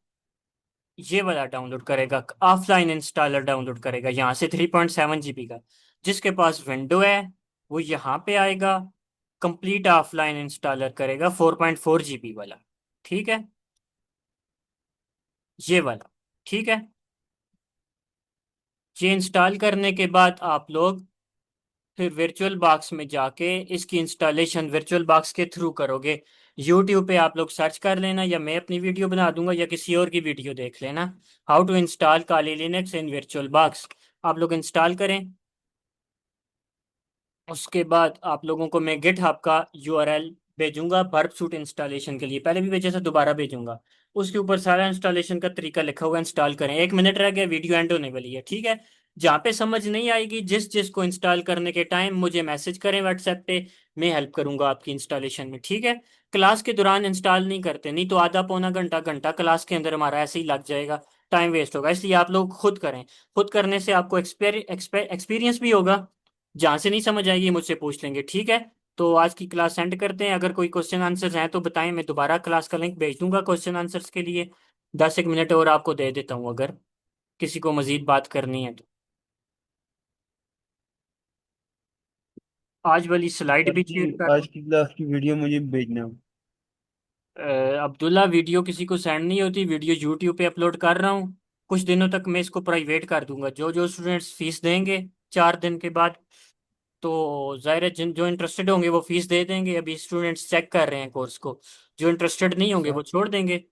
ये वाला डाउनलोड करेगा, ऑफलाइन इंस्टॉलर डाउनलोड करेगा यहाँ से 3.7 GB का। जिसके पास विंडो है वो यहाँ पे आएगा, कंप्लीट ऑफलाइन इंस्टॉलर करेगा 4.4 GB वाला, ठीक है, ये वाला, ठीक है। ये इंस्टॉल करने के बाद आप लोग फिर वर्चुअल बॉक्स में जाके इसकी इंस्टॉलेशन वर्चुअल बॉक्स के थ्रू करोगे। यूट्यूब पे आप लोग सर्च कर लेना, या मैं अपनी वीडियो बना दूंगा, या किसी और की वीडियो देख लेना, how to install Kali Linux in VirtualBox. आप लोग इंस्टॉल करें। उसके बाद आप लोगों को मैं गिटहब का यूआरएल भेजूंगा बर्ब सूट इंस्टॉलेशन के लिए, पहले भी भेजा था, दोबारा भेजूंगा। उसके ऊपर सारा इंस्टॉलेशन का तरीका लिखा हुआ है, इंस्टॉल करें। 1 मिनट रह गया, वीडियो एंड होने वाली है, ठीक है। जहाँ पे समझ नहीं आएगी, जिस जिस को इंस्टॉल करने के टाइम मुझे मैसेज करें व्हाट्सएप पे, मैं हेल्प करूंगा आपकी इंस्टॉलेशन में, ठीक है। क्लास के दौरान इंस्टॉल नहीं करते, नहीं तो आधा पौना घंटा घंटा क्लास के अंदर हमारा ऐसे ही लग जाएगा, टाइम वेस्ट होगा। इसलिए आप लोग खुद करें। खुद करने से आपको एक्सपीरियंस भी होगा। जहाँ से नहीं समझ आएगी मुझसे पूछ लेंगे, ठीक है। तो आज की क्लास सेंड करते हैं। अगर कोई क्वेश्चन आंसर्स हैं तो बताएं, मैं दोबारा क्लास का लिंक भेज दूंगा क्वेश्चन आंसर्स के लिए। 10 एक मिनट और आपको दे देता हूँ अगर किसी को मजीद बात करनी है तो। आज वाली स्लाइड सर भी जी, शेयर कर दूं। आज की क्लास की वीडियो मुझे भेजना। अब्दुल्ला, वीडियो किसी को सेंड नहीं होती, वीडियो यूट्यूब पे अपलोड कर रहा हूँ। कुछ दिनों तक मैं इसको प्राइवेट कर दूंगा। जो जो स्टूडेंट्स फीस देंगे 4 दिन के बाद, तो जाहिर है जिन जो इंटरेस्टेड होंगे वो फीस दे देंगे। अभी स्टूडेंट्स चेक कर रहे हैं कोर्स को, जो इंटरेस्टेड नहीं होंगे सर वो छोड़ देंगे।